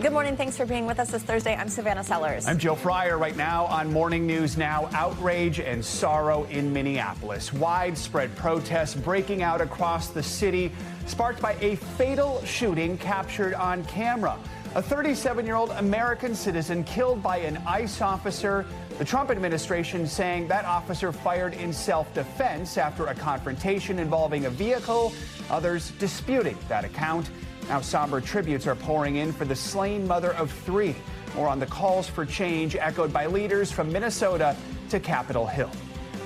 Good morning. Thanks for being with us this Thursday. I'm Savannah Sellers. I'm Joe Fryer. Right now on Morning News Now, outrage and sorrow in Minneapolis. Widespread protests breaking out across the city, sparked by a fatal shooting captured on camera. A 37-year-old American citizen killed by an ICE officer. The Trump administration saying that officer fired in self-defense after a confrontation involving a vehicle. Others disputing that account. Now somber tributes are pouring in for the slain mother of 3. More on the calls for change echoed by leaders from Minnesota to Capitol Hill.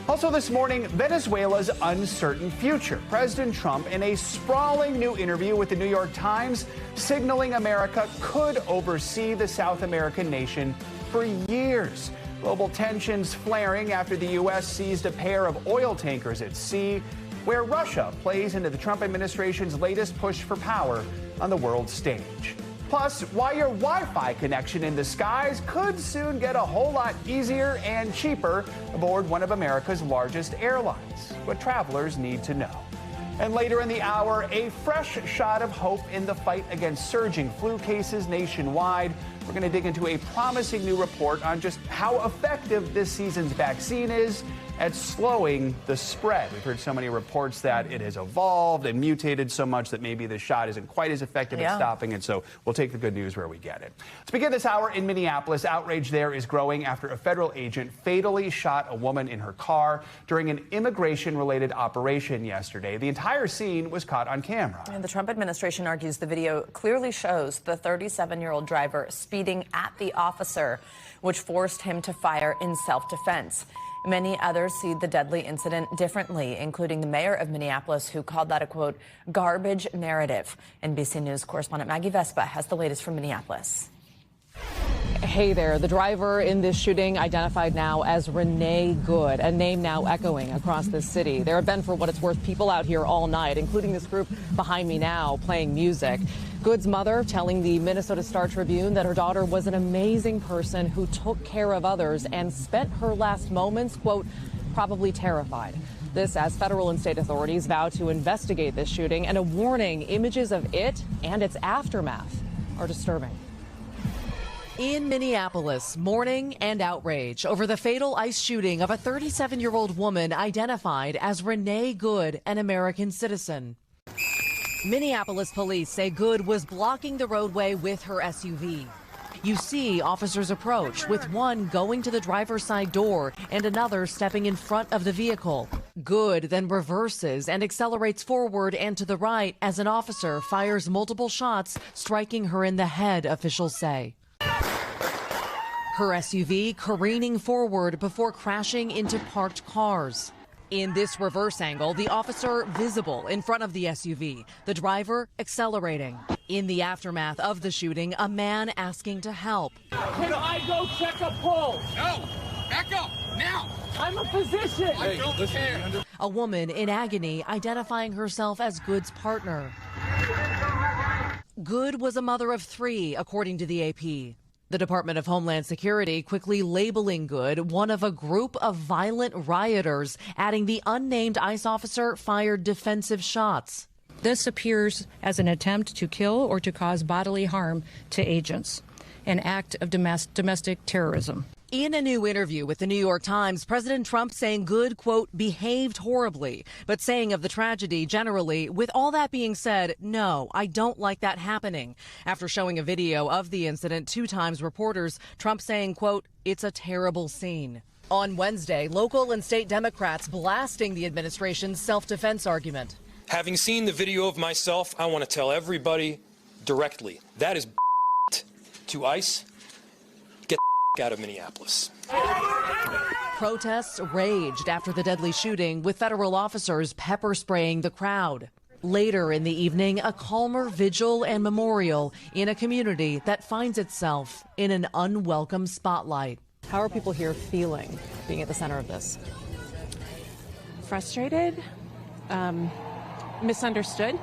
Also this morning, Venezuela's uncertain future. President Trump, in a sprawling new interview with the New York Times, signaling America could oversee the South American nation for years. Global tensions flaring after the U.S. seized a pair of oil tankers at sea, where Russia plays into the Trump administration's latest push for power on the world stage. Plus, why your Wi-Fi connection in the skies could soon get a whole lot easier and cheaper aboard one of America's largest airlines. What travelers need to know. And later in the hour, a fresh shot of hope in the fight against surging flu cases nationwide. We're going to dig into a promising new report on just how effective this season's vaccine is at slowing the spread. We've heard so many reports that it has evolved and mutated so much that maybe the shot isn't quite as effective at stopping it. So we'll take the good news where we get it. Let's begin this hour in Minneapolis. Outrage there is growing after a federal agent fatally shot a woman in her car during an immigration-related operation yesterday. The entire scene was caught on camera. And the Trump administration argues the video clearly shows the 37-year-old driver speeding at the officer, which forced him to fire in self-defense. Many others see the deadly incident differently, including the mayor of Minneapolis, who called that a, quote, garbage narrative. NBC News correspondent Maggie Vespa has the latest from Minneapolis. Hey there. The driver in this shooting identified now as Renee Good, a name now echoing across the city. There have been, for what it's worth, people out here all night, including this group behind me now playing music. Good's mother telling the Minnesota Star-Tribune that her daughter was an amazing person who took care of others and spent her last moments, quote, probably terrified. This as federal and state authorities vow to investigate this shooting, and a warning: images of it and its aftermath are disturbing. In Minneapolis, mourning and outrage over the fatal ICE shooting of a 37-year-old woman identified as Renee Good, an American citizen. Minneapolis police say Good was blocking the roadway with her SUV. You see officers approach, with one going to the driver's side door and another stepping in front of the vehicle. Good then reverses and accelerates forward and to the right as an officer fires multiple shots, striking her in the head, officials say. Her SUV careening forward before crashing into parked cars. In this reverse angle, the officer visible in front of the SUV, the driver accelerating. In the aftermath of the shooting, a man asking to help. Can I go check a pulse? No, back up now. I'm a physician. I don't care. A woman in agony identifying herself as Good's partner. Good was a mother of 3, according to the AP. The Department of Homeland Security quickly labeling Good one of a group of violent rioters, adding the unnamed ICE officer fired defensive shots. This appears as an attempt to kill or to cause bodily harm to agents, an act of domestic terrorism. In a new interview with the New York Times, President Trump saying Good, quote, behaved horribly, but saying of the tragedy generally, with all that being said, no, I don't like that happening. After showing a video of the incident to Times reporters, Trump saying, quote, it's a terrible scene. On Wednesday, local and state Democrats blasting the administration's self-defense argument. Having seen the video of myself, I want to tell everybody directly, that is to ICE. Out of Minneapolis. Protests raged after the deadly shooting, with federal officers pepper spraying the crowd. Later in the evening, a calmer vigil and memorial in a community that finds itself in an unwelcome spotlight. How are people here feeling being at the center of this? Frustrated, misunderstood.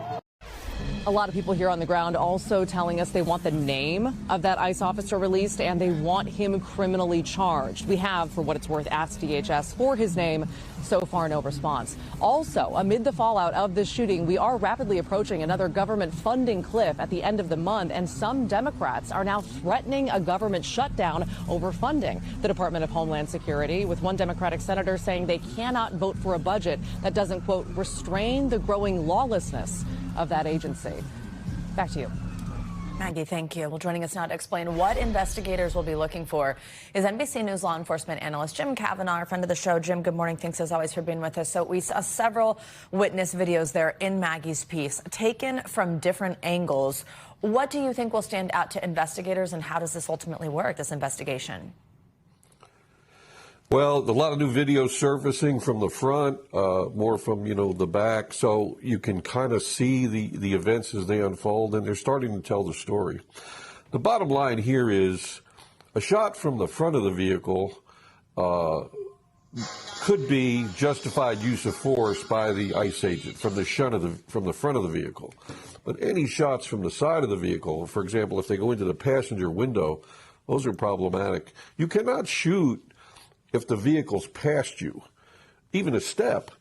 A lot of people here on the ground also telling us they want the name of that ICE officer released and they want him criminally charged. We have, for what it's worth, asked DHS for his name. So far, no response. Also, amid the fallout of this shooting, we are rapidly approaching another government funding cliff at the end of the month, and some Democrats are now threatening a government shutdown over funding the Department of Homeland Security, with one Democratic senator saying they cannot vote for a budget that doesn't, quote, restrain the growing lawlessness of that agency. Back to you. Maggie, thank you. Well, joining us now to explain what investigators will be looking for is NBC News law enforcement analyst Jim Kavanaugh, our friend of the show. Jim, good morning. Thanks as always for being with us. So we saw several witness videos there in Maggie's piece, taken from different angles. What do you think will stand out to investigators, and how does this ultimately work, this investigation? Well, a lot of new videos surfacing from the front, more from, the back, so you can kind of see the events as they unfold, and they're starting to tell the story. The bottom line here is a shot from the front of the vehicle could be justified use of force by the ICE agent from the front of the vehicle. But any shots from the side of the vehicle, for example, if they go into the passenger window, those are problematic. You cannot shoot if the vehicle's past you, even a step,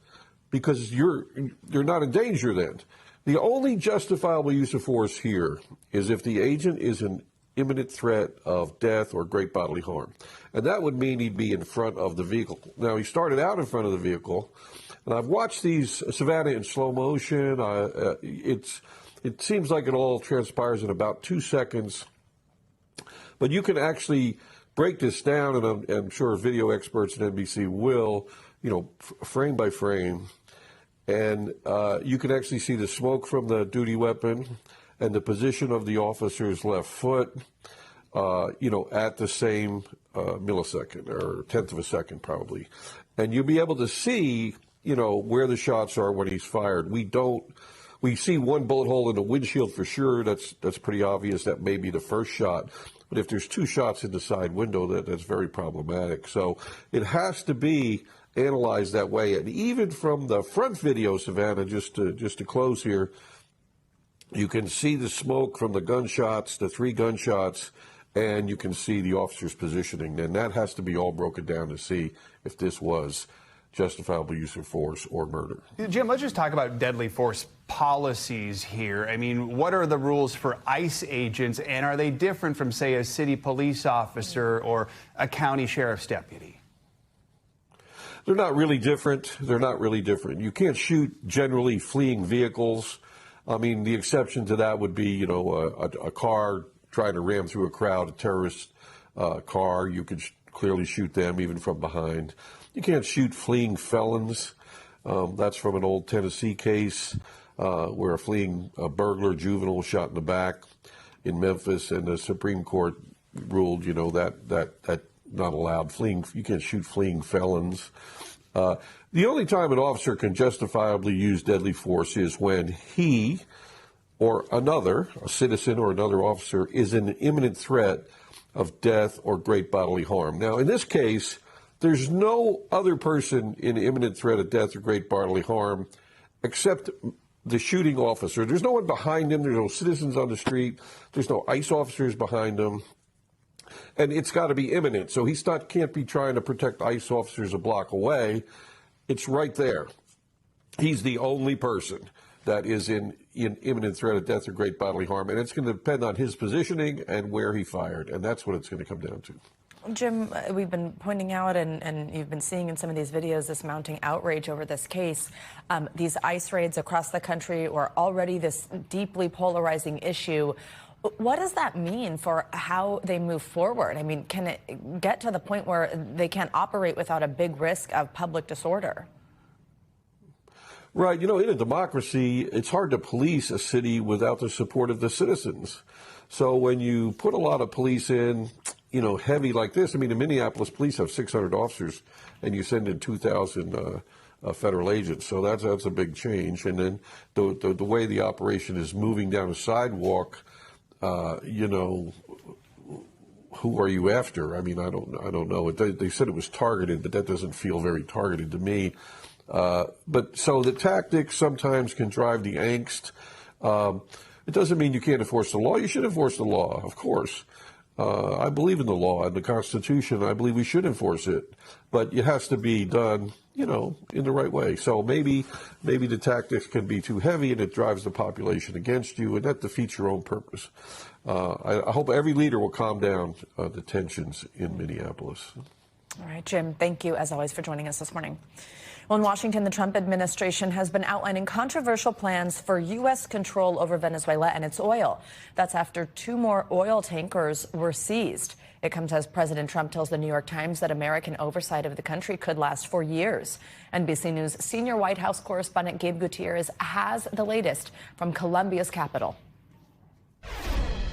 because you're not in danger then. The only justifiable use of force here is if the agent is an imminent threat of death or great bodily harm. And that would mean he'd be in front of the vehicle. Now, he started out in front of the vehicle, and I've watched these, Savannah, in slow motion. It seems like it all transpires in about 2 seconds. But you can actually break this down, and I'm sure video experts at NBC will, frame by frame. And you can actually see the smoke from the duty weapon and the position of the officer's left foot, at the same millisecond or tenth of a second probably. And you'll be able to see, where the shots are when he's fired. We see one bullet hole in the windshield for sure. That's pretty obvious. That may be the first shot. But if there's 2 shots in the side window, that's very problematic. So it has to be analyzed that way. And even from the front video, Savannah, just to close here, you can see the smoke from the gunshots, the 3 gunshots, and you can see the officer's positioning. And that has to be all broken down to see if this was justifiable use of force or murder. Jim, let's just talk about deadly force policies here. I mean, what are the rules for ICE agents, and are they different from, say, a city police officer or a county sheriff's deputy? They're not really different. They're not really different. You can't shoot generally fleeing vehicles. I mean, the exception to that would be, you know, a car trying to ram through a crowd, a terrorist car. You could clearly shoot them even from behind. You can't shoot fleeing felons. That's from an old Tennessee case where a fleeing burglar juvenile was shot in the back in Memphis, and the Supreme Court ruled, you know, that not allowed. You can't shoot fleeing felons. The only time an officer can justifiably use deadly force is when he or another, a citizen or another officer, is in imminent threat of death or great bodily harm. Now, in this case, there's no other person in imminent threat of death or great bodily harm except the shooting officer. There's no one behind him. There's no citizens on the street. There's no ICE officers behind him. And it's got to be imminent. So can't be trying to protect ICE officers a block away. It's right there. He's the only person that is in imminent threat of death or great bodily harm. And it's going to depend on his positioning and where he fired. And that's what it's going to come down to. Jim, we've been pointing out, and you've been seeing in some of these videos, this mounting outrage over this case. These ICE raids across the country were already this deeply polarizing issue. What does that mean for how they move forward? I mean, can it get to the point where they can't operate without a big risk of public disorder? Right. You know, in a democracy, it's hard to police a city without the support of the citizens. So when you put a lot of police in, you know, heavy like this, I mean, the Minneapolis police have 600 officers, and you send in 2,000 federal agents. So that's a big change. And then the way the operation is moving down a sidewalk, you know, who are you after? I mean, I don't know. They said it was targeted, but that doesn't feel very targeted to me. But so the tactics sometimes can drive the angst. It doesn't mean you can't enforce the law. You should enforce the law, of course. I believe in the law and the Constitution. I believe we should enforce it, but it has to be done, you know, in the right way. So maybe the tactics can be too heavy and it drives the population against you, and that defeats your own purpose. I hope every leader will calm down the tensions in Minneapolis. All right, Jim, thank you, as always, for joining us this morning. Well, in Washington, the Trump administration has been outlining controversial plans for U.S. control over Venezuela and its oil. That's after 2 more oil tankers were seized. It comes as President Trump tells the New York Times that American oversight of the country could last for years. NBC News senior White House correspondent Gabe Gutierrez has the latest from Colombia's capital.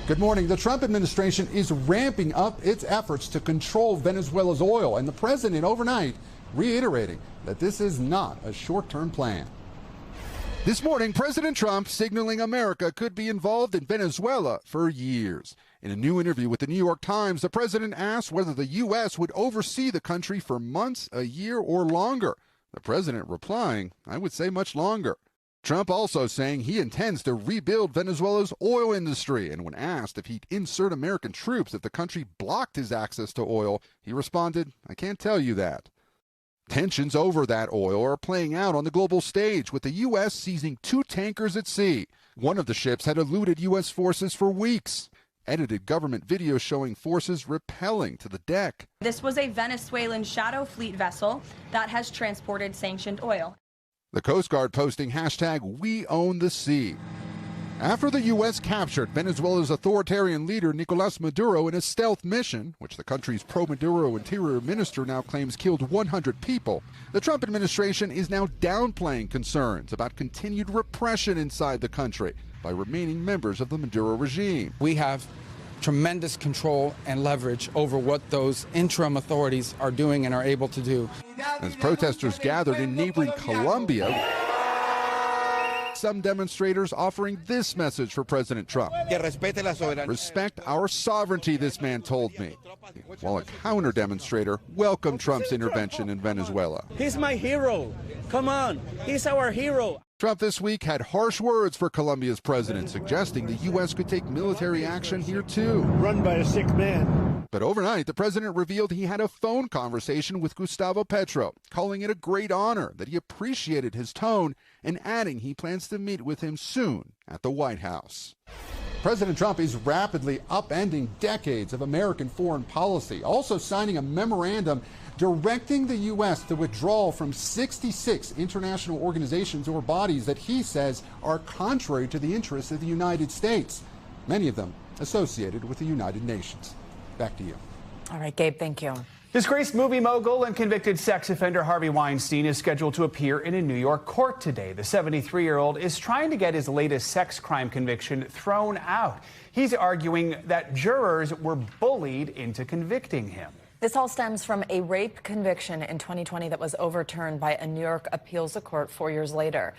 Good morning. The Trump administration is ramping up its efforts to control Venezuela's oil, and the president overnight reiterating that this is not a short-term plan. This morning, President Trump signaling America could be involved in Venezuela for years. In a new interview with the New York Times, the president asked whether the U.S. would oversee the country for months, a year, or longer. The president replying, "I would say much longer." Trump also saying he intends to rebuild Venezuela's oil industry, and when asked if he'd insert American troops if the country blocked his access to oil, he responded, "I can't tell you that." Tensions over that oil are playing out on the global stage, with the U.S. seizing 2 tankers at sea. One of the ships had eluded U.S. forces for weeks. Edited government video showing forces rappelling to the deck. This was a Venezuelan shadow fleet vessel that has transported sanctioned oil. The Coast Guard posting hashtag #WeOwnTheSea. After the U.S. captured Venezuela's authoritarian leader Nicolas Maduro in a stealth mission, which the country's pro-Maduro interior minister now claims killed 100 people, the Trump administration is now downplaying concerns about continued repression inside the country by remaining members of the Maduro regime. We have tremendous control and leverage over what those interim authorities are doing and are able to do. As protesters gathered in neighboring Colombia, some demonstrators offering this message for President Trump. Respect our sovereignty, this man told me. While a counter-demonstrator welcomed Trump's intervention in Venezuela. He's my hero. Come on, he's our hero. Trump this week had harsh words for Colombia's president, suggesting the U.S. could take military action here too. Run by a sick man. But overnight, the president revealed he had a phone conversation with Gustavo Petro, calling it a great honor, that he appreciated his tone, and adding he plans to meet with him soon at the White House. President Trump is rapidly upending decades of American foreign policy, also signing a memorandum directing the U.S. to withdraw from 66 international organizations or bodies that he says are contrary to the interests of the United States, many of them associated with the United Nations. Back to you. All right, Gabe, thank you. Disgraced movie mogul and convicted sex offender Harvey Weinstein is scheduled to appear in a New York court today. The 73-year-old is trying to get his latest sex crime conviction thrown out. He's arguing that jurors were bullied into convicting him. This all stems from a rape conviction in 2020 that was overturned by a New York appeals court 4 years later.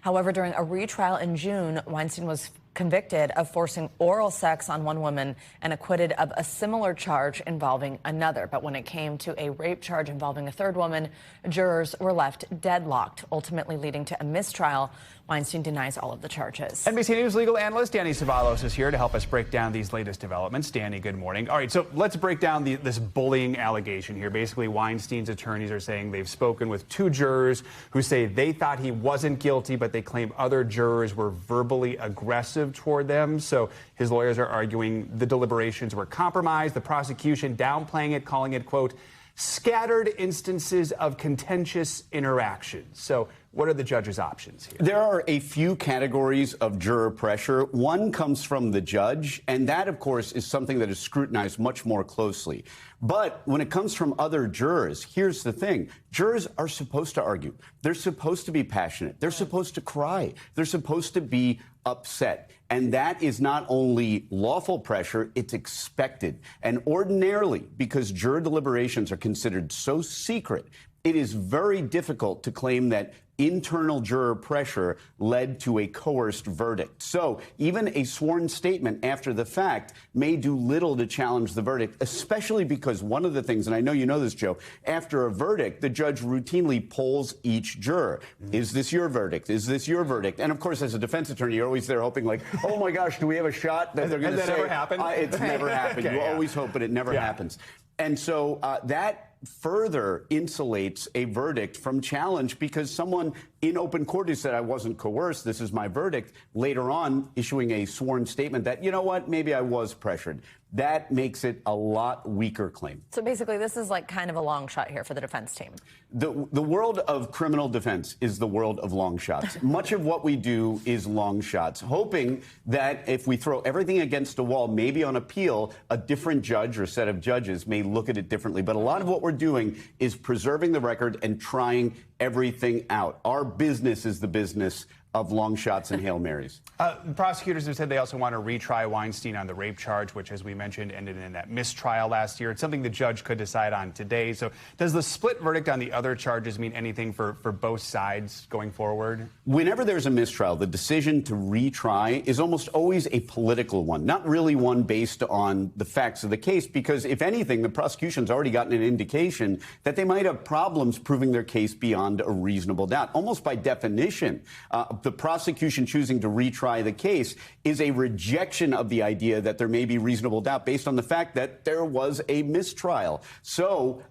However, during a retrial in June, Weinstein was convicted of forcing oral sex on one woman and acquitted of a similar charge involving another. But when it came to a rape charge involving a third woman, jurors were left deadlocked, ultimately leading to a mistrial. Weinstein denies all of the charges. NBC News legal analyst Danny Savalos is here to help us break down these latest developments. Danny, good morning. All right, so let's break down this bullying allegation here. Basically, Weinstein's attorneys are saying they've spoken with two jurors who say they thought he wasn't guilty, but they claim other jurors were verbally aggressive toward them. So his lawyers are arguing the deliberations were compromised, the prosecution downplaying it, calling it, quote, scattered instances of contentious interactions. So what are the judge's options here? There are a few categories of juror pressure. One comes from the judge, and that, of course, is something that is scrutinized much more closely. But when it comes from other jurors, here's the thing. Jurors are supposed to argue. They're supposed to be passionate. They're supposed to cry. They're supposed to be upset. And that is not only lawful pressure, it's expected. And ordinarily, because juror deliberations are considered so secret, it is very difficult to claim that internal juror pressure led to a coerced verdict. So even a sworn statement after the fact may do little to challenge the verdict, especially because one of the things, and I know you know this, Joe, after a verdict, the judge routinely polls each juror. Is this your verdict? Is this your verdict? And of course, as a defense attorney, you're always there hoping like, oh my gosh, do we have a shot that they're going to say? Has that ever happened? It's never happened. Okay, you always hope, but it never happens. And so that further insulates a verdict from challenge because someone in open court who said I wasn't coerced, this is my verdict, later on issuing a sworn statement that, you know what, maybe I was pressured. That makes it a lot weaker claim. So basically, this is like kind of a long shot here for the defense team. The world of criminal defense is the world of long shots. Much of what we do is long shots, hoping that if we throw everything against a wall, maybe on appeal, a different judge or set of judges may look at it differently. But a lot of what we're doing is preserving the record and trying everything out. Our business is the business of long shots and Hail Marys. Prosecutors have said they also want to retry Weinstein on the rape charge, which, as we mentioned, ended in that mistrial last year. It's something the judge could decide on today. So does the split verdict on the other charges mean anything for both sides going forward? Whenever there's a mistrial, the decision to retry is almost always a political one, not really one based on the facts of the case, because if anything, the prosecution's already gotten an indication that they might have problems proving their case beyond a reasonable doubt. Almost by definition, the prosecution choosing to retry the case is a rejection of the idea that there may be reasonable doubt based on the fact that there was a mistrial. So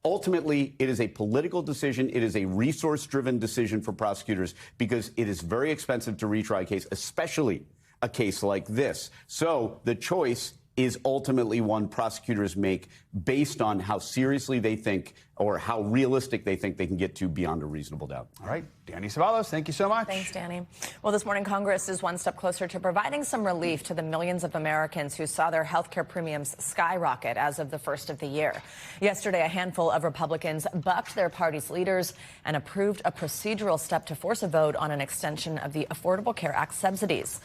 ultimately, it is a political decision. It is a resource-driven decision for prosecutors because it is very expensive to retry a case, especially a case like this. So the choice is ultimately one prosecutors make based on how seriously they think or how realistic they think they can get to beyond a reasonable doubt. All right. Danny Savalos, thank you so much. Thanks, Danny. Well, this morning, Congress is one step closer to providing some relief to the millions of Americans who saw their health care premiums skyrocket as of the first of the year. Yesterday, a handful of Republicans bucked their party's leaders and approved a procedural step to force a vote on an extension of the Affordable Care Act subsidies.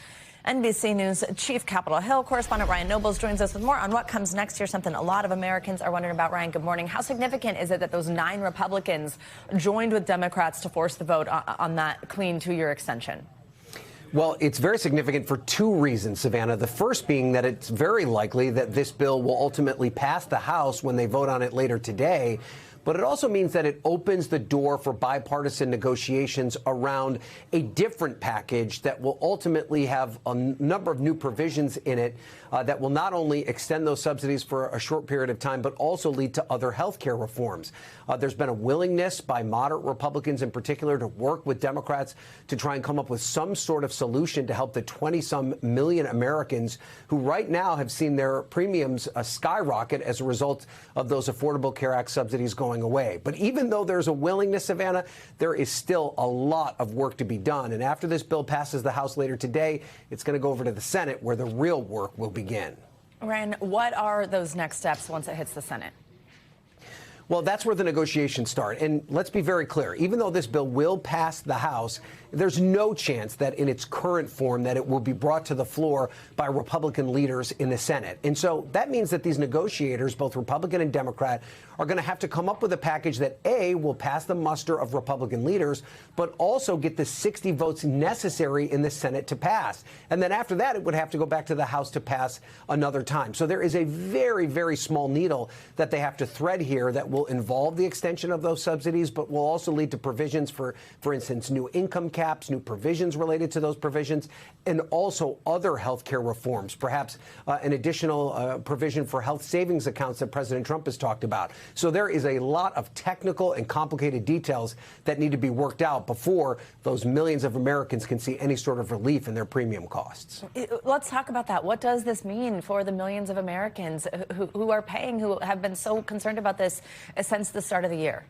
NBC News Chief Capitol Hill correspondent Ryan Nobles joins us with more on what comes next here, something a lot of Americans are wondering about. Ryan, good morning. How significant is it that those 9 Republicans joined with Democrats to force the vote on that clean 2-year extension? Well, it's very significant for 2 reasons, Savannah. The first being that it's very likely that this bill will ultimately pass the House when they vote on it later today. but it also means that it opens the door for bipartisan negotiations around a different package that will ultimately have a number of new provisions in it that will not only extend those subsidies for a short period of time, but also lead to other health care reforms. There's been a willingness by moderate Republicans in particular to work with Democrats to try and come up with some sort of solution to help the 20-some million Americans who right now have seen their premiums skyrocket as a result of those Affordable Care Act subsidies going away. But even though there's a willingness, Savannah, there is still a lot of work to be done. And after this bill passes the House later today, it's going to go over to the Senate where the real work will begin. Ryan, what are those next steps once it hits the Senate? Well, that's where the negotiations start. And let's be very clear. Even though this bill will pass the House, there's no chance that in its current form that it will be brought to the floor by Republican leaders in the Senate. And so that means that these negotiators, both Republican and Democrat, are going to have to come up with a package that, A, will pass the muster of Republican leaders, but also get the 60 votes necessary in the Senate to pass. And then after that, it would have to go back to the House to pass another time. So there is a very, very small needle that they have to thread here that will involve the extension of those subsidies, but will also lead to provisions for instance, new income caps, new provisions related to those provisions, and also other health care reforms, perhaps an additional provision for health savings accounts that President Trump has talked about. So there is a lot of technical and complicated details that need to be worked out before those millions of Americans can see any sort of relief in their premium costs. Let's talk about that. What does this mean for the millions of Americans who are paying, who have been so concerned about this since the start of the year?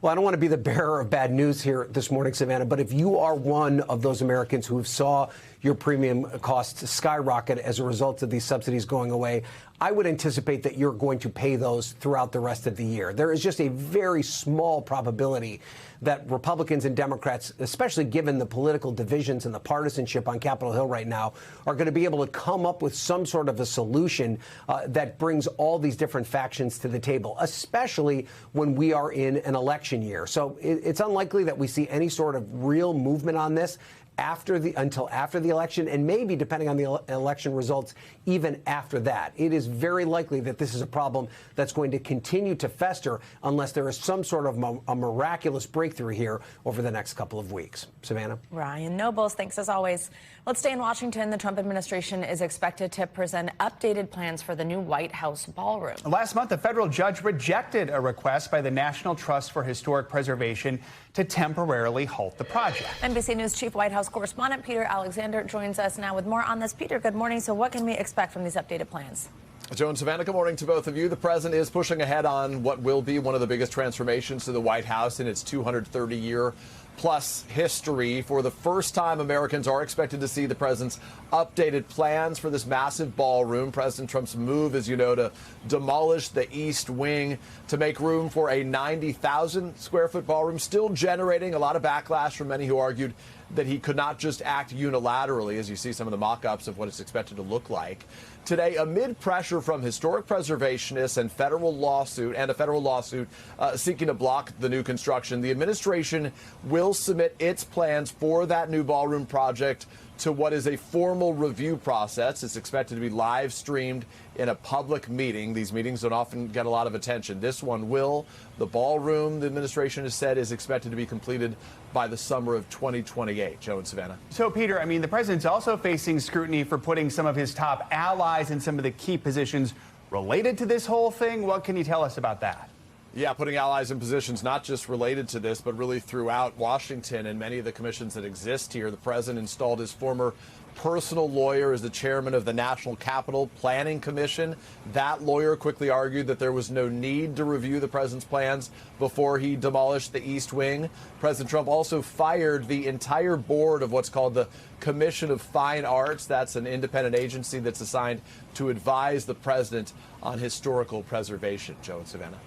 Well, I don't want to be the bearer of bad news here this morning, Savannah, but if you are one of those Americans who saw your premium costs skyrocket as a result of these subsidies going away, I would anticipate that you're going to pay those throughout the rest of the year. There is just a very small probability that Republicans and Democrats, especially given the political divisions and the partisanship on Capitol Hill right now, are going to be able to come up with some sort of a solution that brings all these different factions to the table, especially when we are in an election year. So it's unlikely that we see any sort of real movement on this until after the election, and maybe, depending on the election results, even after that. It is very likely that this is a problem that's going to continue to fester unless there is some sort of a miraculous breakthrough here over the next couple of weeks. Savannah? Ryan Nobles, thanks as always. Let's stay in Washington. The Trump administration is expected to present updated plans for the new White House ballroom. Last month, a federal judge rejected a request by the National Trust for Historic Preservation to temporarily halt the project. NBC News Chief White House correspondent Peter Alexander joins us now with more on this. Peter, good morning. So what can we expect from these updated plans? Joe and Savannah, good morning to both of you. The president is pushing ahead on what will be one of the biggest transformations to the White House in its 230-year plus history. For the first time, Americans are expected to see the president's updated plans for this massive ballroom. President Trump's move, as you know, to demolish the East Wing to make room for a 90,000 square foot ballroom, still generating a lot of backlash from many who argued that he could not just act unilaterally, as you see some of the mock-ups of what it's expected to look like. Today, amid pressure from historic preservationists and a federal lawsuit seeking to block the new construction, the administration will submit its plans for that new ballroom project to what is a formal review process. It's expected to be live streamed in a public meeting. These meetings don't often get a lot of attention. This one will. The ballroom, the administration has said, is expected to be completed by the summer of 2028. Joe and Savannah. So, Peter, I mean, the president's also facing scrutiny for putting some of his top allies in some of the key positions related to this whole thing. What can you tell us about that? Yeah, putting allies in positions not just related to this, but really throughout Washington and many of the commissions that exist here. The president installed his former personal lawyer as the chairman of the National Capital Planning Commission. That lawyer quickly argued that there was no need to review the president's plans before he demolished the East Wing. President Trump also fired the entire board of what's called the Commission of Fine Arts. That's an independent agency that's assigned to advise the president on historical preservation. Joe and Savannah.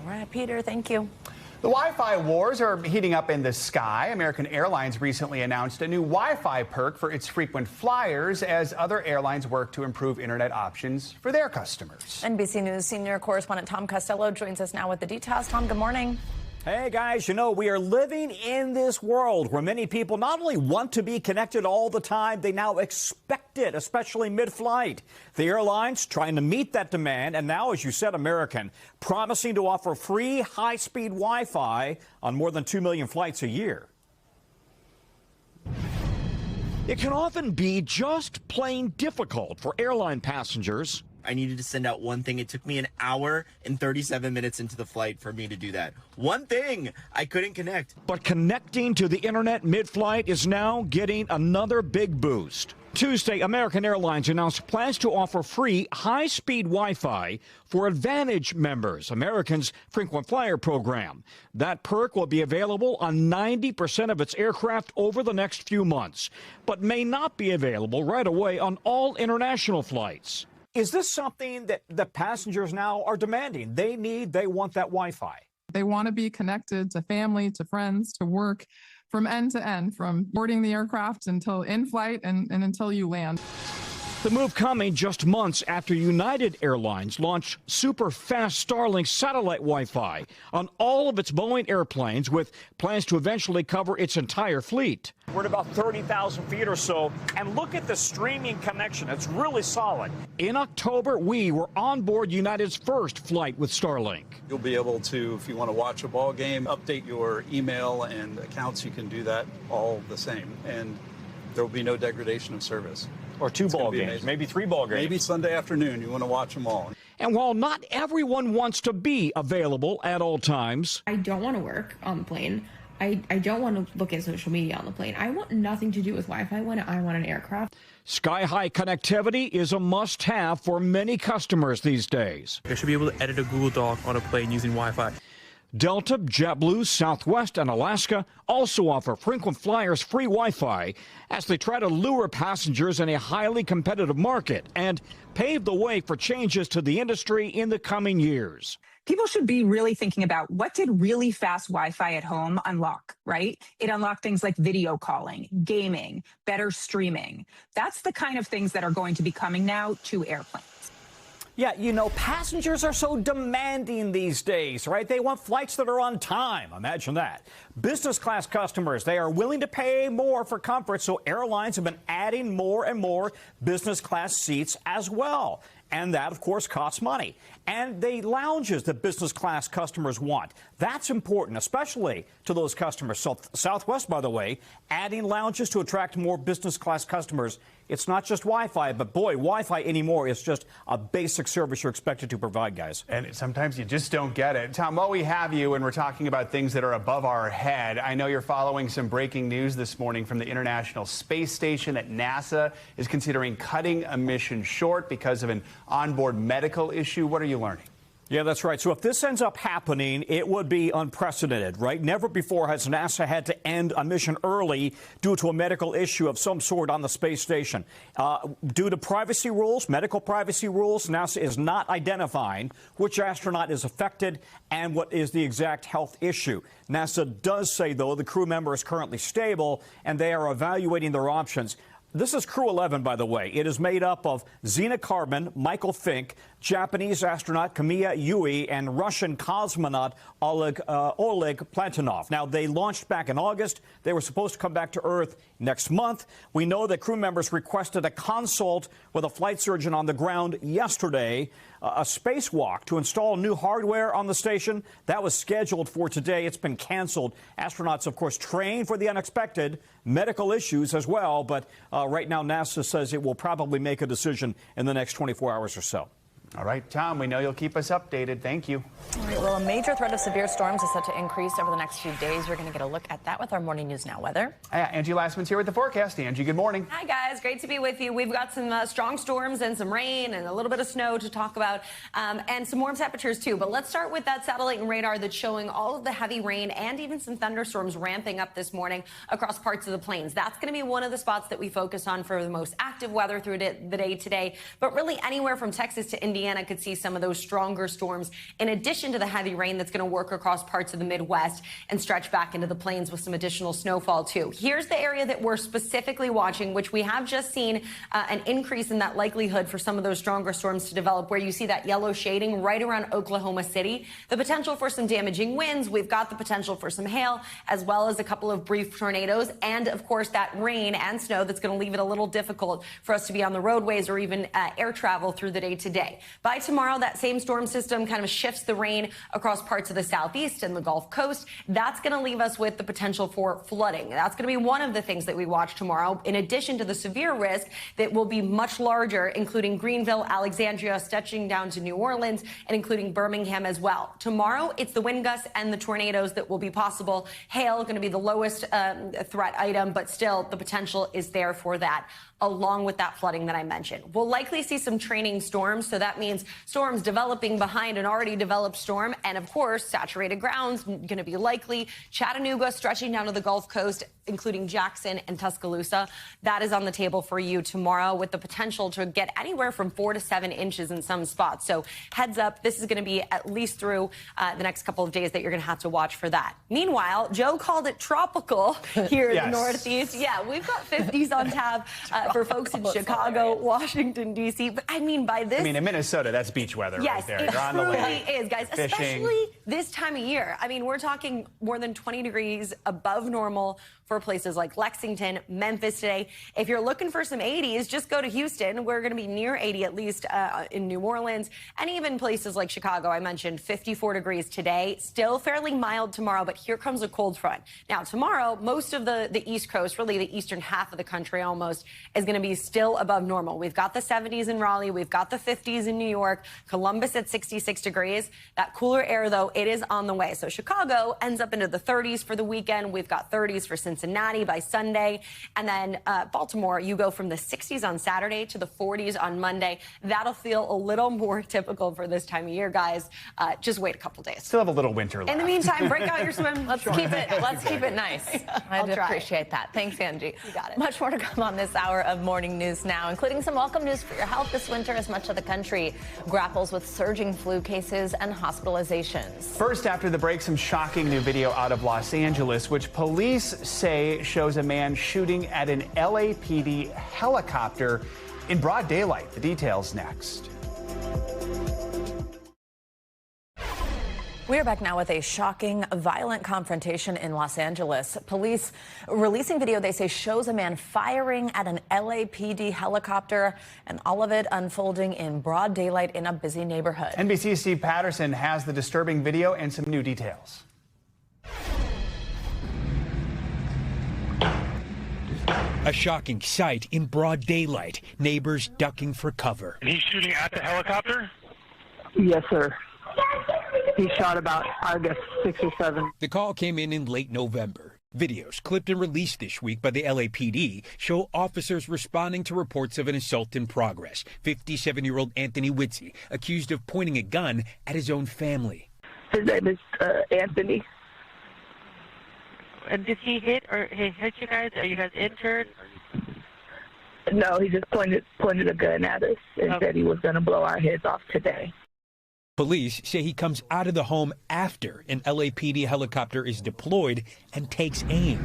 All right, Peter, thank you. The Wi-Fi wars are heating up in the sky. American Airlines recently announced a new Wi-Fi perk for its frequent flyers as other airlines work to improve internet options for their customers. NBC News senior correspondent Tom Costello joins us now with the details. Tom, good morning. Hey guys, you know, we are living in this world where many people not only want to be connected all the time, they now expect it, especially mid-flight. The airlines trying to meet that demand, and now, as you said, American, promising to offer free high-speed Wi-Fi on more than 2 million flights a year. It can often be just plain difficult for airline passengers. I needed to send out one thing. It took me an hour and 37 minutes into the flight for me to do that. One thing, I couldn't connect. But connecting to the internet mid-flight is now getting another big boost. Tuesday, American Airlines announced plans to offer free high-speed Wi-Fi for Advantage members, American's frequent flyer program. That perk will be available on 90% of its aircraft over the next few months, but may not be available right away on all international flights. Is this something that the passengers now are demanding? They want that Wi-Fi. They want to be connected to family, to friends, to work, from end to end, from boarding the aircraft until in flight and until you land. The move coming just months after United Airlines launched super-fast Starlink satellite Wi-Fi on all of its Boeing airplanes, with plans to eventually cover its entire fleet. We're at about 30,000 feet or so, and look at the streaming connection. It's really solid. In October, we were on board United's first flight with Starlink. You'll be able to, if you want to watch a ball game, update your email and accounts. You can do that all the same, and there will be no degradation of service. Or 2 ball games, amazing. Maybe 3 ball games. Maybe Sunday afternoon, you want to watch them all. And while not everyone wants to be available at all times, I don't want to work on the plane. I don't want to look at social media on the plane. I want nothing to do with Wi-Fi when I want an aircraft. Sky-high connectivity is a must-have for many customers these days. I should be able to edit a Google Doc on a plane using Wi-Fi. Delta, JetBlue, Southwest, and Alaska also offer frequent flyers free Wi-Fi as they try to lure passengers in a highly competitive market and pave the way for changes to the industry in the coming years. People should be really thinking about, what did really fast Wi-Fi at home unlock, right? It unlocked things like video calling, gaming, better streaming. That's the kind of things that are going to be coming now to airplanes. Yeah, you know, passengers are so demanding these days, right? They want flights that are on time. Imagine that. Business class customers, they are willing to pay more for comfort, so airlines have been adding more and more business class seats as well. And that, of course, costs money. And the lounges that business class customers want, that's important, especially to those customers. So Southwest, by the way, adding lounges to attract more business class customers. It's not just Wi-Fi, but boy, Wi-Fi anymore is just a basic service you're expected to provide, guys. And sometimes you just don't get it. Tom, while we have you and we're talking about things that are above our head, I know you're following some breaking news this morning from the International Space Station that NASA is considering cutting a mission short because of an onboard medical issue. What are you learning? Yeah, that's right. So if this ends up happening, it would be unprecedented, right? Never before has NASA had to end a mission early due to a medical issue of some sort on the space station. Due to privacy rules, medical privacy rules, NASA is not identifying which astronaut is affected and what is the exact health issue. NASA does say, though, the crew member is currently stable and they are evaluating their options. This is Crew 11, by the way. It is made up of Zena Carbon, Michael Fink, Japanese astronaut Kamiya Yui, and Russian cosmonaut Oleg Platonov. Now, they launched back in August. They were supposed to come back to Earth next month. We know that crew members requested a consult with a flight surgeon on the ground yesterday. A spacewalk to install new hardware on the station, that was scheduled for today. It's been canceled. Astronauts, of course, train for the unexpected, medical issues as well. But right now, NASA says it will probably make a decision in the next 24 hours or so. All right, Tom, we know you'll keep us updated. Thank you. All right, well, a major threat of severe storms is set to increase over the next few days. We're going to get a look at that with our Morning News Now weather. Angie Lassman's here with the forecast. Angie, good morning. Hi, guys. Great to be with you. We've got some strong storms and some rain and a little bit of snow to talk about, and some warm temperatures, too. But let's start with that satellite and radar that's showing all of the heavy rain and even some thunderstorms ramping up this morning across parts of the plains. That's going to be one of the spots that we focus on for the most active weather through the day today. But really anywhere from Texas to Indiana Indiana could see some of those stronger storms in addition to the heavy rain that's going to work across parts of the Midwest and stretch back into the plains with some additional snowfall, too. Here's the area that we're specifically watching, which we have just seen an increase in that likelihood for some of those stronger storms to develop, where you see that yellow shading right around Oklahoma City. The potential for some damaging winds. We've got the potential for some hail, as well as a couple of brief tornadoes. And, of course, that rain and snow that's going to leave it a little difficult for us to be on the roadways or even air travel through the day today. By tomorrow, that same storm system kind of shifts the rain across parts of the southeast and the Gulf Coast. That's going to leave us with the potential for flooding. That's going to be one of the things that we watch tomorrow, in addition to the severe risk that will be much larger, including Greenville, Alexandria, stretching down to New Orleans, and including Birmingham as well. Tomorrow, it's the wind gusts and the tornadoes that will be possible. Hail going to be the lowest threat item, but still the potential is there for that, along with that flooding that I mentioned. We'll likely see some training storms, so that means storms developing behind an already developed storm, and of course, saturated grounds going to be likely. Chattanooga stretching down to the Gulf Coast, including Jackson and Tuscaloosa. That is on the table for you tomorrow, with the potential to get anywhere from 4 to 7 inches in some spots. So heads up, this is going to be at least through the next couple of days that you're going to have to watch for that. Meanwhile, Joe called it tropical here in the Northeast. Yeah, we've got 50s on tap for folks in Chicago, Washington, D.C. But I mean, by this... I mean, in Minnesota, that's beach weather right there. You're on the way. It truly is, guys, fishing. Especially this time of year. I mean, we're talking more than 20 degrees above normal for places like Lexington, Memphis today. If you're looking for some 80s, just go to Houston. We're going to be near 80 at least in New Orleans, and even places like Chicago. I mentioned 54 degrees today. Still fairly mild tomorrow, but here comes a cold front. Now, tomorrow, most of the East Coast, really the eastern half of the country almost, is going to be still above normal. We've got the 70s in Raleigh. We've got the 50s in New York. Columbus at 66 degrees. That cooler air, though, it is on the way. So Chicago ends up into the 30s for the weekend. We've got 30s for Cincinnati by Sunday. And then Baltimore, you go from the 60s on Saturday to the 40s on Monday. That'll feel a little more typical for this time of year, guys. Just wait a couple days. Still have a little winter left. In the meantime, break out your swim. Let's keep it nice. I appreciate that. Thanks, Angie. You got it. Much more to come on this hour of Morning News Now, including some welcome news for your health this winter as much of the country grapples with surging flu cases and hospitalizations. First, after the break, some shocking new video out of Los Angeles, which police say shows a man shooting at an LAPD helicopter in broad daylight. The details next. We're back now with a shocking, violent confrontation in Los Angeles. Police releasing video they say shows a man firing at an LAPD helicopter, and all of it unfolding in broad daylight in a busy neighborhood. NBC's Steve Patterson has the disturbing video and some new details. A shocking sight in broad daylight, neighbors ducking for cover. And he's shooting at the helicopter? Yes, sir. He shot about, I guess, 6 or 7. The call came in late November. Videos clipped and released this week by the LAPD show officers responding to reports of an assault in progress. 57-year-old Anthony Witzy accused of pointing a gun at his own family. His name is Anthony. And did he hit you guys? Are you guys injured? No, he just pointed a gun at us and said he was going to blow our heads off today. Police say he comes out of the home after an LAPD helicopter is deployed and takes aim.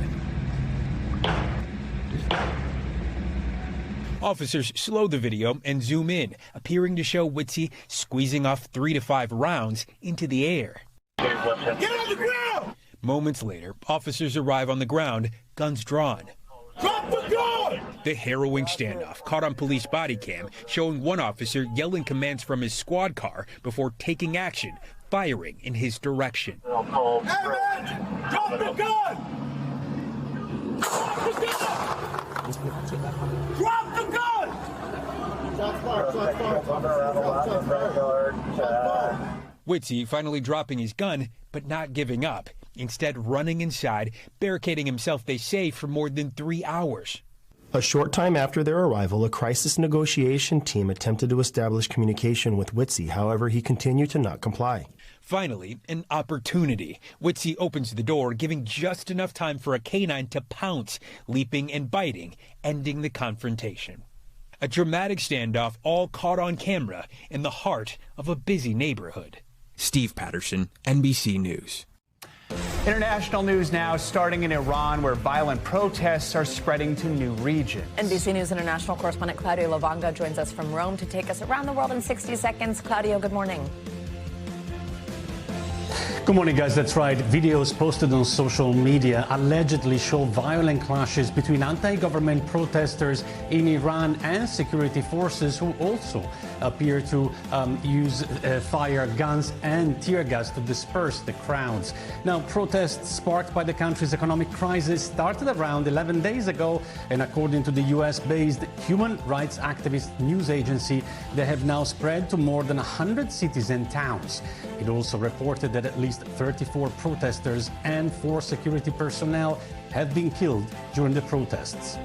Officers slow the video and zoom in, appearing to show Witzy squeezing off 3 to 5 rounds into the air. Get on the ground! Moments later, officers arrive on the ground, guns drawn. Drop the gun! The harrowing standoff caught on police body cam, showing one officer yelling commands from his squad car before taking action, firing in his direction. Hey, man! Drop the gun! Drop the gun! Drop the gun! Witzy finally dropping his gun, but not giving up. Instead, running inside, barricading himself, they say, for more than 3 hours. A short time after their arrival, a crisis negotiation team attempted to establish communication with Witzy. However, he continued to not comply. Finally, an opportunity. Witzy opens the door, giving just enough time for a canine to pounce, leaping and biting, ending the confrontation. A dramatic standoff all caught on camera in the heart of a busy neighborhood. Steve Patterson, NBC News. International news now, starting in Iran, where violent protests are spreading to new regions. NBC News international correspondent Claudio Lavanga joins us from Rome to take us around the world in 60 seconds. Claudio, good morning. Good morning, guys. That's right. Videos posted on social media allegedly show violent clashes between anti-government protesters in Iran and security forces who also appear to use fire guns and tear gas to disperse the crowds. Now, protests sparked by the country's economic crisis started around 11 days ago, and according to the US-based human rights activist news agency, they have now spread to more than 100 cities and towns. It also reported that at least 34 protesters and 4 security personnel have been killed during the protests.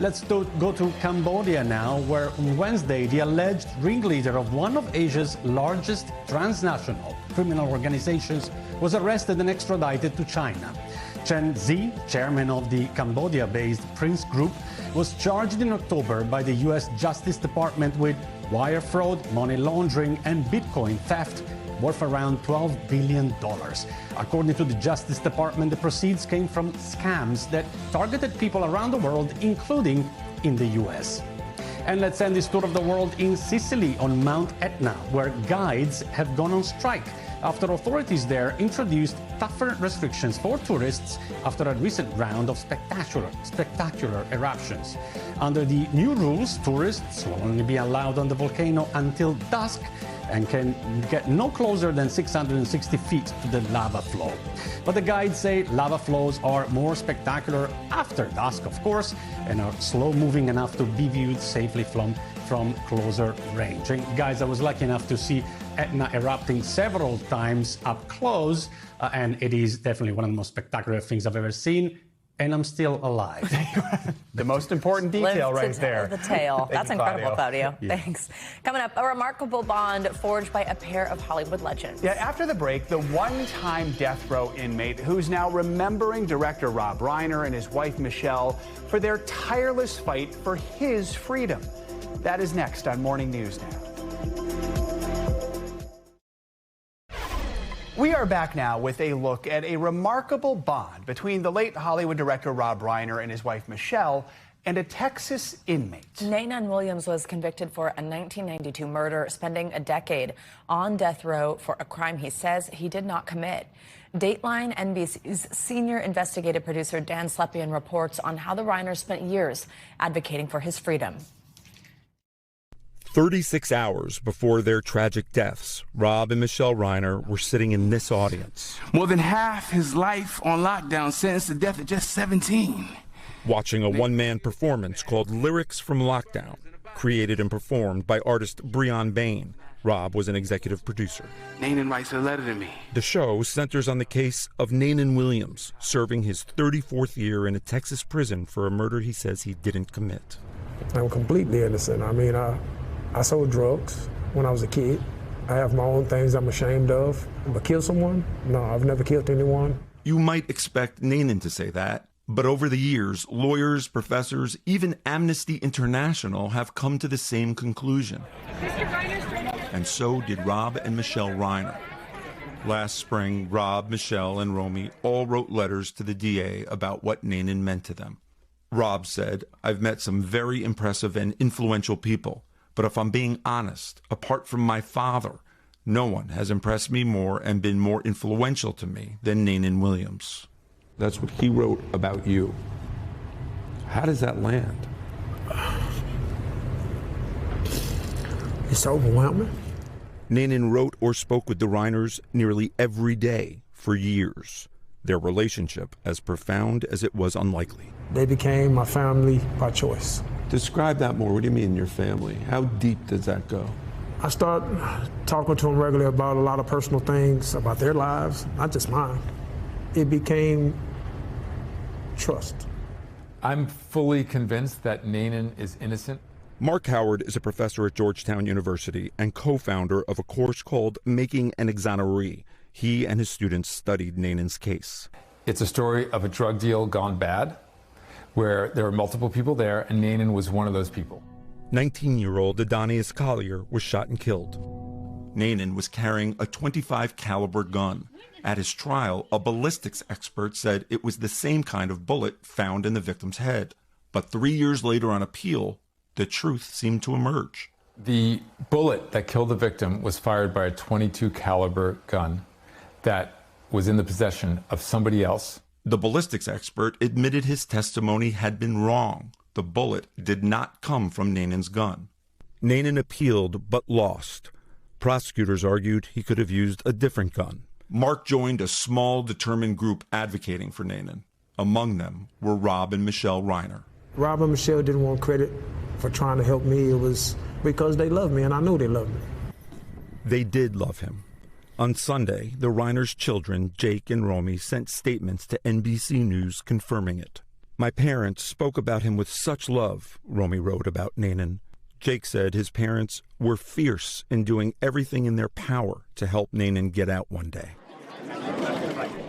Let's go to Cambodia now, where on Wednesday the alleged ringleader of one of Asia's largest transnational criminal organizations was arrested and extradited to China. Chen Zi, chairman of the Cambodia-based Prince Group, was charged in October by the U.S. Justice Department with wire fraud, money laundering, and Bitcoin theft worth around $12 billion. According to the Justice Department, the proceeds came from scams that targeted people around the world, including in the U.S. And let's end this tour of the world in Sicily on Mount Etna, where guides have gone on strike after authorities there introduced tougher restrictions for tourists after a recent round of spectacular eruptions. Under the new rules, tourists will only be allowed on the volcano until dusk and can get no closer than 660 feet to the lava flow. But the guides say lava flows are more spectacular after dusk, of course, and are slow-moving enough to be viewed safely from closer range. And guys, I was lucky enough to see Etna erupting several times up close, and it is definitely one of the most spectacular things I've ever seen. And I'm still alive. The most important detail right there. The tail. That's incredible, Claudio. Yeah. Thanks. Coming up, a remarkable bond forged by a pair of Hollywood legends. Yeah, after the break, the one-time death row inmate who's now remembering director Rob Reiner and his wife Michelle for their tireless fight for his freedom. That is next on Morning News Now. We are back now with a look at a remarkable bond between the late Hollywood director Rob Reiner and his wife Michelle and a Texas inmate. Naanan Williams was convicted for a 1992 murder, spending a decade on death row for a crime he says he did not commit. Dateline NBC's senior investigative producer Dan Slepian reports on how the Reiners spent years advocating for his freedom. 36 hours before their tragic deaths, Rob and Michelle Reiner were sitting in this audience. More than half his life on lockdown, sentenced to death at just 17. Watching a one-man performance called Lyrics from Lockdown, created and performed by artist Breon Bain. Rob was an executive producer. Naanan writes a letter to me. The show centers on the case of Naanan Williams, serving his 34th year in a Texas prison for a murder he says he didn't commit. I'm completely innocent. I mean, I sold drugs when I was a kid. I have my own things I'm ashamed of. But kill someone? No, I've never killed anyone. You might expect Naanan to say that, but over the years, lawyers, professors, even Amnesty International have come to the same conclusion. And so did Rob and Michelle Reiner. Last spring, Rob, Michelle, and Romy all wrote letters to the DA about what Naanan meant to them. Rob said, "I've met some very impressive and influential people. But if I'm being honest, apart from my father, no one has impressed me more and been more influential to me than Naanan Williams." That's what he wrote about you. How does that land? It's overwhelming. Naanan wrote or spoke with the Reiners nearly every day for years. Their relationship as profound as it was unlikely. They became my family by choice. Describe that more. What do you mean your family? How deep does that go? I start talking to them regularly about a lot of personal things, about their lives, not just mine. It became trust. I'm fully convinced that Naanan is innocent. Mark Howard is a professor at Georgetown University and co-founder of a course called Making an Exoneree. He and his students studied Naanan's case. It's a story of a drug deal gone bad, where there were multiple people there, and Naanan was one of those people. 19-year-old Adonias Collier was shot and killed. Nanan was carrying a .25 caliber gun. At his trial, a ballistics expert said it was the same kind of bullet found in the victim's head. But 3 years later on appeal, the truth seemed to emerge. The bullet that killed the victim was fired by a .22 caliber gun that was in the possession of somebody else. The ballistics expert admitted his testimony had been wrong. The bullet did not come from Nanan's gun. Nanan appealed but lost. Prosecutors argued he could have used a different gun. Mark joined a small, determined group advocating for Nanan. Among them were Rob and Michelle Reiner. Rob and Michelle didn't want credit for trying to help me. It was because they loved me, and I knew they loved me. They did love him. On Sunday, the Reiners' children, Jake and Romy, sent statements to NBC News confirming it. My parents spoke about him with such love, Romy wrote about Nanan. Jake said his parents were fierce in doing everything in their power to help Nanan get out one day.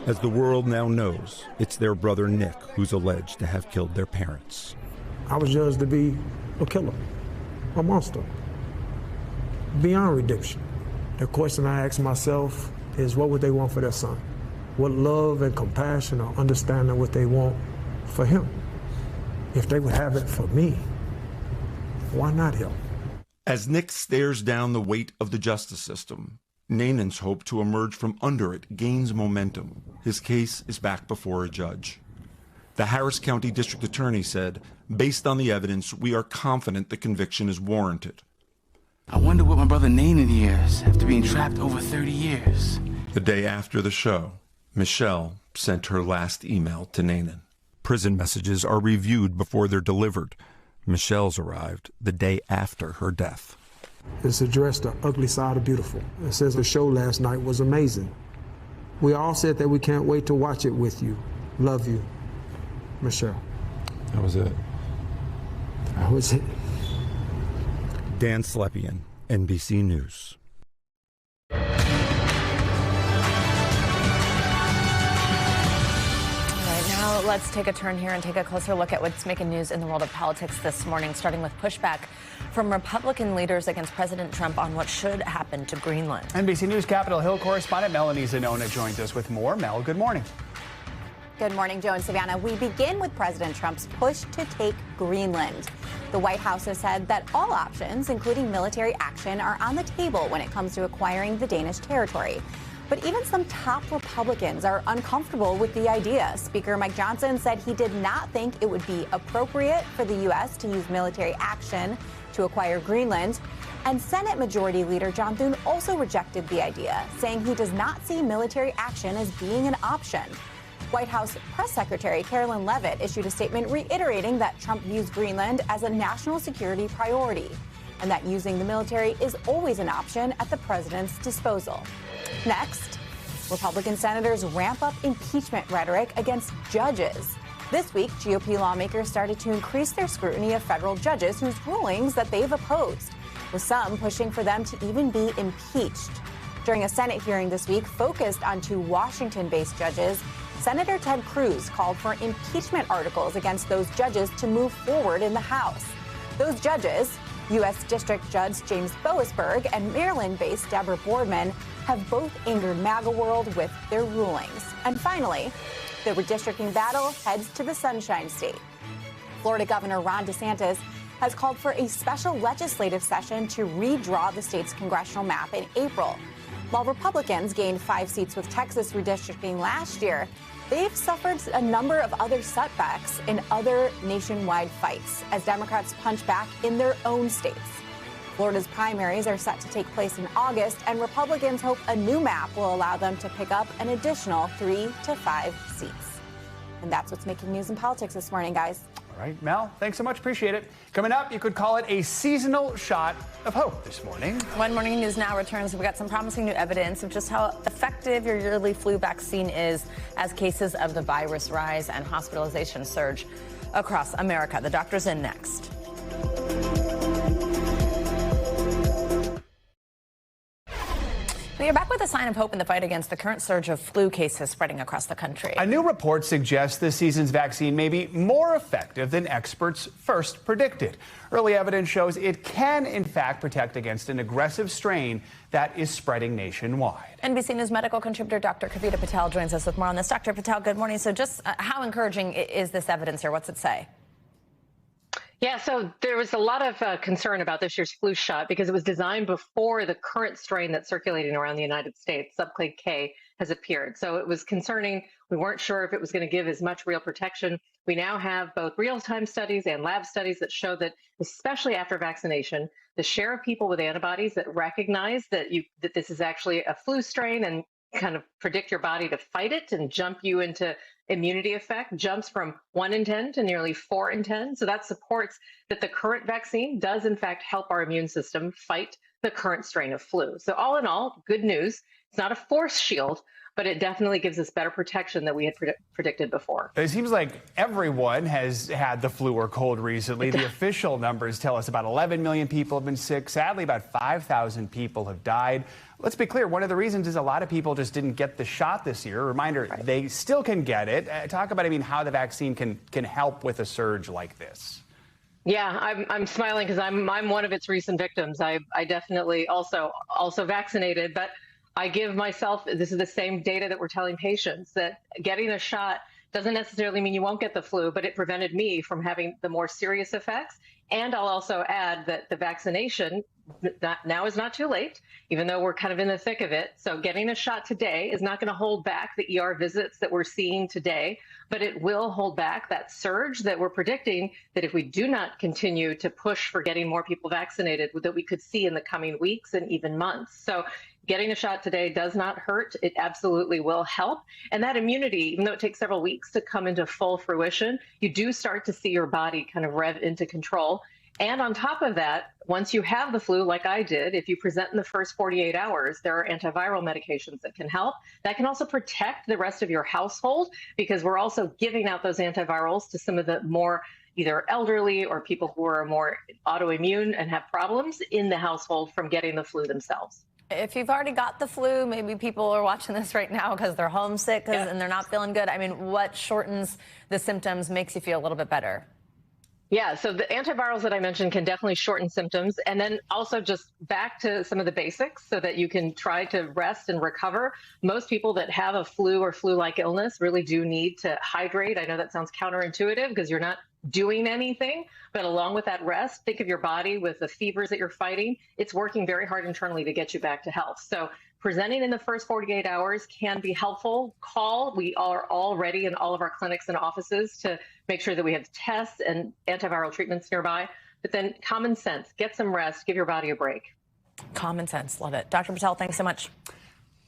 As the world now knows, it's their brother Nick who's alleged to have killed their parents. I was judged to be a killer, a monster, beyond redemption. The question I ask myself is, what would they want for their son? What love and compassion or understanding would they want for him? If they would have it for me, why not him? As Nick stares down the weight of the justice system, Nanan's hope to emerge from under it gains momentum. His case is back before a judge. The Harris County District Attorney said, based on the evidence, we are confident the conviction is warranted. I wonder what my brother Nanan hears after being trapped over 30 years. The day after the show, Michelle sent her last email to Nanan. Prison messages are reviewed before they're delivered. Michelle's arrived the day after her death. It's addressed the ugly side of beautiful. It says the show last night was amazing. We all said that we can't wait to watch it with you. Love you, Michelle. That was it. That was it. Dan Slepian, NBC News. Now let's take a turn here and take a closer look at what's making news in the world of politics this morning, starting with pushback from Republican leaders against President Trump on what should happen to Greenland. NBC News Capitol Hill correspondent Melanie Zanona joins us with more. Mel, good morning. Good morning, Joe and Savannah. We begin with President Trump's push to take Greenland. The White House has said that all options, including military action, are on the table when it comes to acquiring the Danish territory. But even some top Republicans are uncomfortable with the idea. Speaker Mike Johnson said he did not think it would be appropriate for the U.S. to use military action to acquire Greenland. And Senate Majority Leader John Thune also rejected the idea, saying he does not see military action as being an option. White House Press Secretary Carolyn Leavitt issued a statement reiterating that Trump views Greenland as a national security priority and that using the military is always an option at the president's disposal. Next, Republican senators ramp up impeachment rhetoric against judges. This week, GOP lawmakers started to increase their scrutiny of federal judges whose rulings that they've opposed, with some pushing for them to even be impeached. During a Senate hearing this week focused on two Washington-based judges, Senator Ted Cruz called for impeachment articles against those judges to move forward in the House. Those judges, U.S. District Judge James Boasberg and Maryland-based Deborah Boardman, have both angered MAGA world with their rulings. And finally, the redistricting battle heads to the Sunshine State. Florida Governor Ron DeSantis has called for a special legislative session to redraw the state's congressional map in April. While Republicans gained 5 seats with Texas redistricting last year, they've suffered a number of other setbacks in other nationwide fights as Democrats punch back in their own states. Florida's primaries are set to take place in August, and Republicans hope a new map will allow them to pick up an additional 3 to 5 seats. And that's what's making news in politics this morning, guys. All right, Mel, thanks so much. Appreciate it. Coming up, you could call it a seasonal shot of hope this morning. When Morning News Now returns, we've got some promising new evidence of just how effective your yearly flu vaccine is as cases of the virus rise and hospitalization surge across America. The doctor's in next. We are back with a sign of hope in the fight against the current surge of flu cases spreading across the country. A new report suggests this season's vaccine may be more effective than experts first predicted. Early evidence shows it can, in fact, protect against an aggressive strain that is spreading nationwide. NBC News medical contributor Dr. Kavita Patel joins us with more on this. Dr. Patel, good morning. So just how encouraging is this evidence here? What's it say? Yeah, so there was a lot of concern about this year's flu shot because it was designed before the current strain that's circulating around the United States, subclade K, has appeared. So it was concerning. We weren't sure if it was going to give as much real protection. We now have both real-time studies and lab studies that show that, especially after vaccination, the share of people with antibodies that recognize that this is actually a flu strain and kind of predict your body to fight it and jump you into immunity effect jumps from 1 in 10 to nearly 4 in 10. So that supports that the current vaccine does, in fact, help our immune system fight the current strain of flu. So all in all, good news. It's not a force shield, but it definitely gives us better protection than we had predicted before. It seems like everyone has had the flu or cold recently. The official numbers tell us about 11 million people have been sick. Sadly, about 5,000 people have died. Let's be clear, one of the reasons is a lot of people just didn't get the shot this year. Reminder, they still can get it. Talk about, how the vaccine can help with a surge like this. Yeah, I'm smiling because I'm one of its recent victims. I definitely also vaccinated, but I give myself, this is the same data that we're telling patients, that getting a shot doesn't necessarily mean you won't get the flu, but it prevented me from having the more serious effects. And I'll also add that the vaccination now is not too late, even though we're kind of in the thick of it. So getting a shot today is not going to hold back the ER visits that we're seeing today, but it will hold back that surge that we're predicting that if we do not continue to push for getting more people vaccinated, that we could see in the coming weeks and even months. So getting a shot today does not hurt. It absolutely will help. And that immunity, even though it takes several weeks to come into full fruition, you do start to see your body kind of rev into control. And on top of that, once you have the flu, like I did, if you present in the first 48 hours, there are antiviral medications that can help. That can also protect the rest of your household because we're also giving out those antivirals to some of the more either elderly or people who are more autoimmune and have problems in the household from getting the flu themselves. If you've already got the flu, maybe people are watching this right now because they're homesick and they're not feeling good. What shortens the symptoms, makes you feel a little bit better? Yeah, so the antivirals that I mentioned can definitely shorten symptoms, and then also just back to some of the basics so that you can try to rest and recover. Most people that have a flu or flu-like illness really do need to hydrate. I know that sounds counterintuitive because you're not doing anything, but along with that rest, think of your body with the fevers that you're fighting. It's working very hard internally to get you back to health. So presenting in the first 48 hours can be helpful. We are all ready in all of our clinics and offices to make sure that we have tests and antiviral treatments nearby. But then common sense, get some rest, give your body a break. Common sense, love it. Dr. Patel, thanks so much.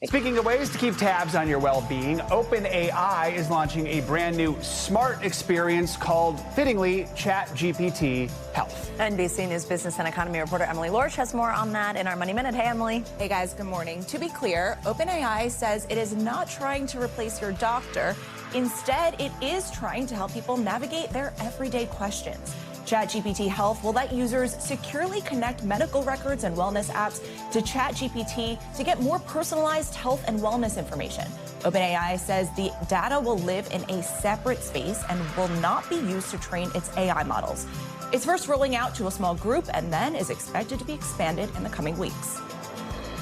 Speaking of ways to keep tabs on your well-being, OpenAI is launching a brand new smart experience called, fittingly, ChatGPT Health. NBC News business and economy reporter Emily Lorsch has more on that in our Money Minute. Hey, Emily. Hey, guys. Good morning. To be clear, OpenAI says it is not trying to replace your doctor. Instead, it is trying to help people navigate their everyday questions. ChatGPT Health will let users securely connect medical records and wellness apps to ChatGPT to get more personalized health and wellness information. OpenAI says the data will live in a separate space and will not be used to train its AI models. It's first rolling out to a small group and then is expected to be expanded in the coming weeks.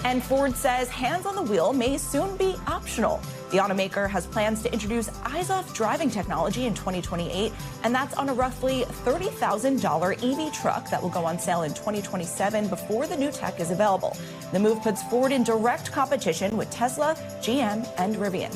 And Ford says hands on the wheel may soon be optional. The automaker has plans to introduce eyes-off driving technology in 2028, and that's on a roughly $30,000 EV truck that will go on sale in 2027 before the new tech is available. The move puts Ford in direct competition with Tesla, GM, and Rivian.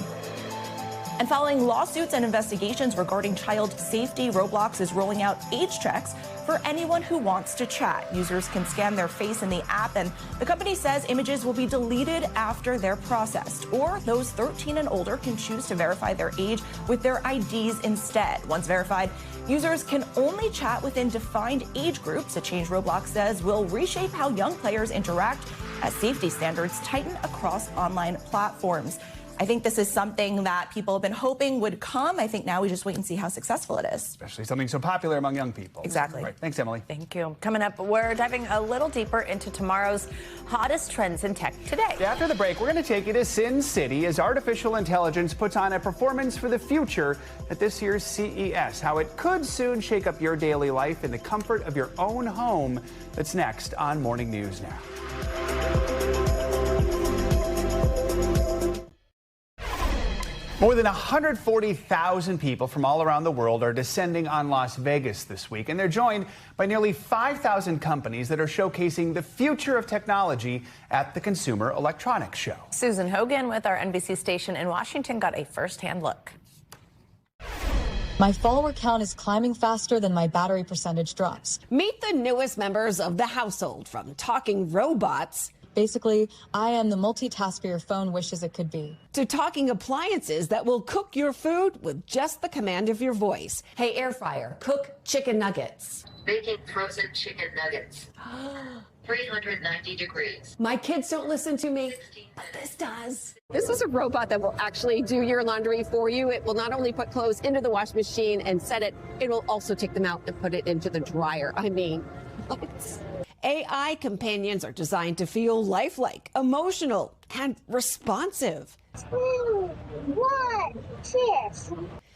And following lawsuits and investigations regarding child safety, Roblox is rolling out age checks for anyone who wants to chat. Users can scan their face in the app, and the company says images will be deleted after they're processed. Or those 13 and older can choose to verify their age with their IDs instead. Once verified, users can only chat within defined age groups. A change Roblox says will reshape how young players interact as safety standards tighten across online platforms. I think this is something that people have been hoping would come. I think now we just wait and see how successful it is. Especially something so popular among young people. Exactly. Right. Thanks, Emily. Thank you. Coming up, we're diving a little deeper into tomorrow's hottest trends in tech today. After the break, we're going to take you to Sin City as artificial intelligence puts on a performance for the future at this year's CES. How it could soon shake up your daily life in the comfort of your own home. That's next on Morning News Now. More than 140,000 people from all around the world are descending on Las Vegas this week, and they're joined by nearly 5,000 companies that are showcasing the future of technology at the Consumer Electronics Show. Susan Hogan with our NBC station in Washington got a first-hand look. My follower count is climbing faster than my battery percentage drops. Meet the newest members of the household, from talking robots. Basically, I am the multitasker your phone wishes it could be. To talking appliances that will cook your food with just the command of your voice. Hey, air fryer, cook chicken nuggets. Making frozen chicken nuggets. 390 degrees. My kids don't listen to me, but this does. This is a robot that will actually do your laundry for you. It will not only put clothes into the wash machine and set it, it will also take them out and put it into the dryer. I mean, what? AI companions are designed to feel lifelike, emotional, and responsive. 2, 1, cheers.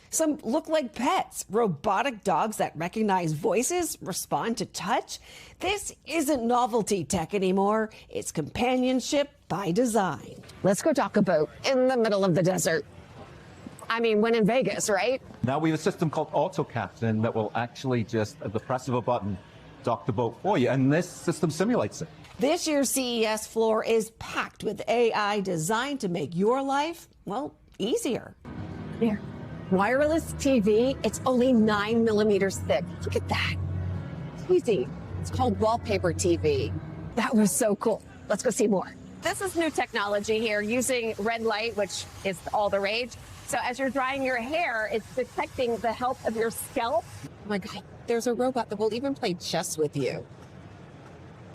Some look like pets, robotic dogs that recognize voices, respond to touch. This isn't novelty tech anymore. It's companionship by design. Let's go dock a boat in the middle of the desert. I mean, when in Vegas, right? Now we have a system called Auto Captain that will actually just, at the press of a button, dock the boat for you, and this system simulates it. This year's CES floor is packed with AI designed to make your life, well, easier. Here. Wireless TV, it's only 9 millimeters thick. Look at that. It's easy. It's called wallpaper TV. That was so cool. Let's go see more. This is new technology here using red light, which is all the rage. So as you're drying your hair, it's detecting the health of your scalp. Oh my God, there's a robot that will even play chess with you.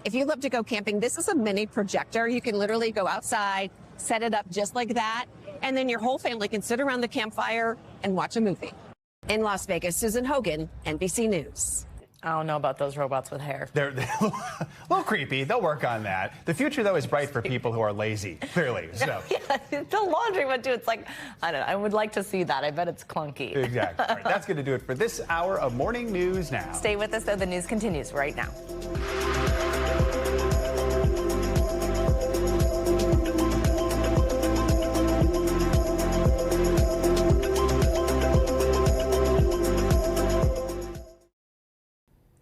If you love to go camping, this is a mini projector. You can literally go outside, set it up just like that, and then your whole family can sit around the campfire and watch a movie. In Las Vegas, Susan Hogan, NBC News. I don't know about those robots with hair. They're a little creepy. They'll work on that. The future, though, is bright for people who are lazy, clearly. So. Yeah, the laundry one, too. It's like, I don't know. I would like to see that. I bet it's clunky. Exactly. All right, that's going to do it for this hour of Morning News Now. Stay with us, though. The news continues right now.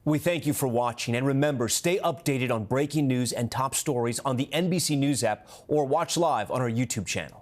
We thank you for watching, and remember, stay updated on breaking news and top stories on the NBC News app or watch live on our YouTube channel.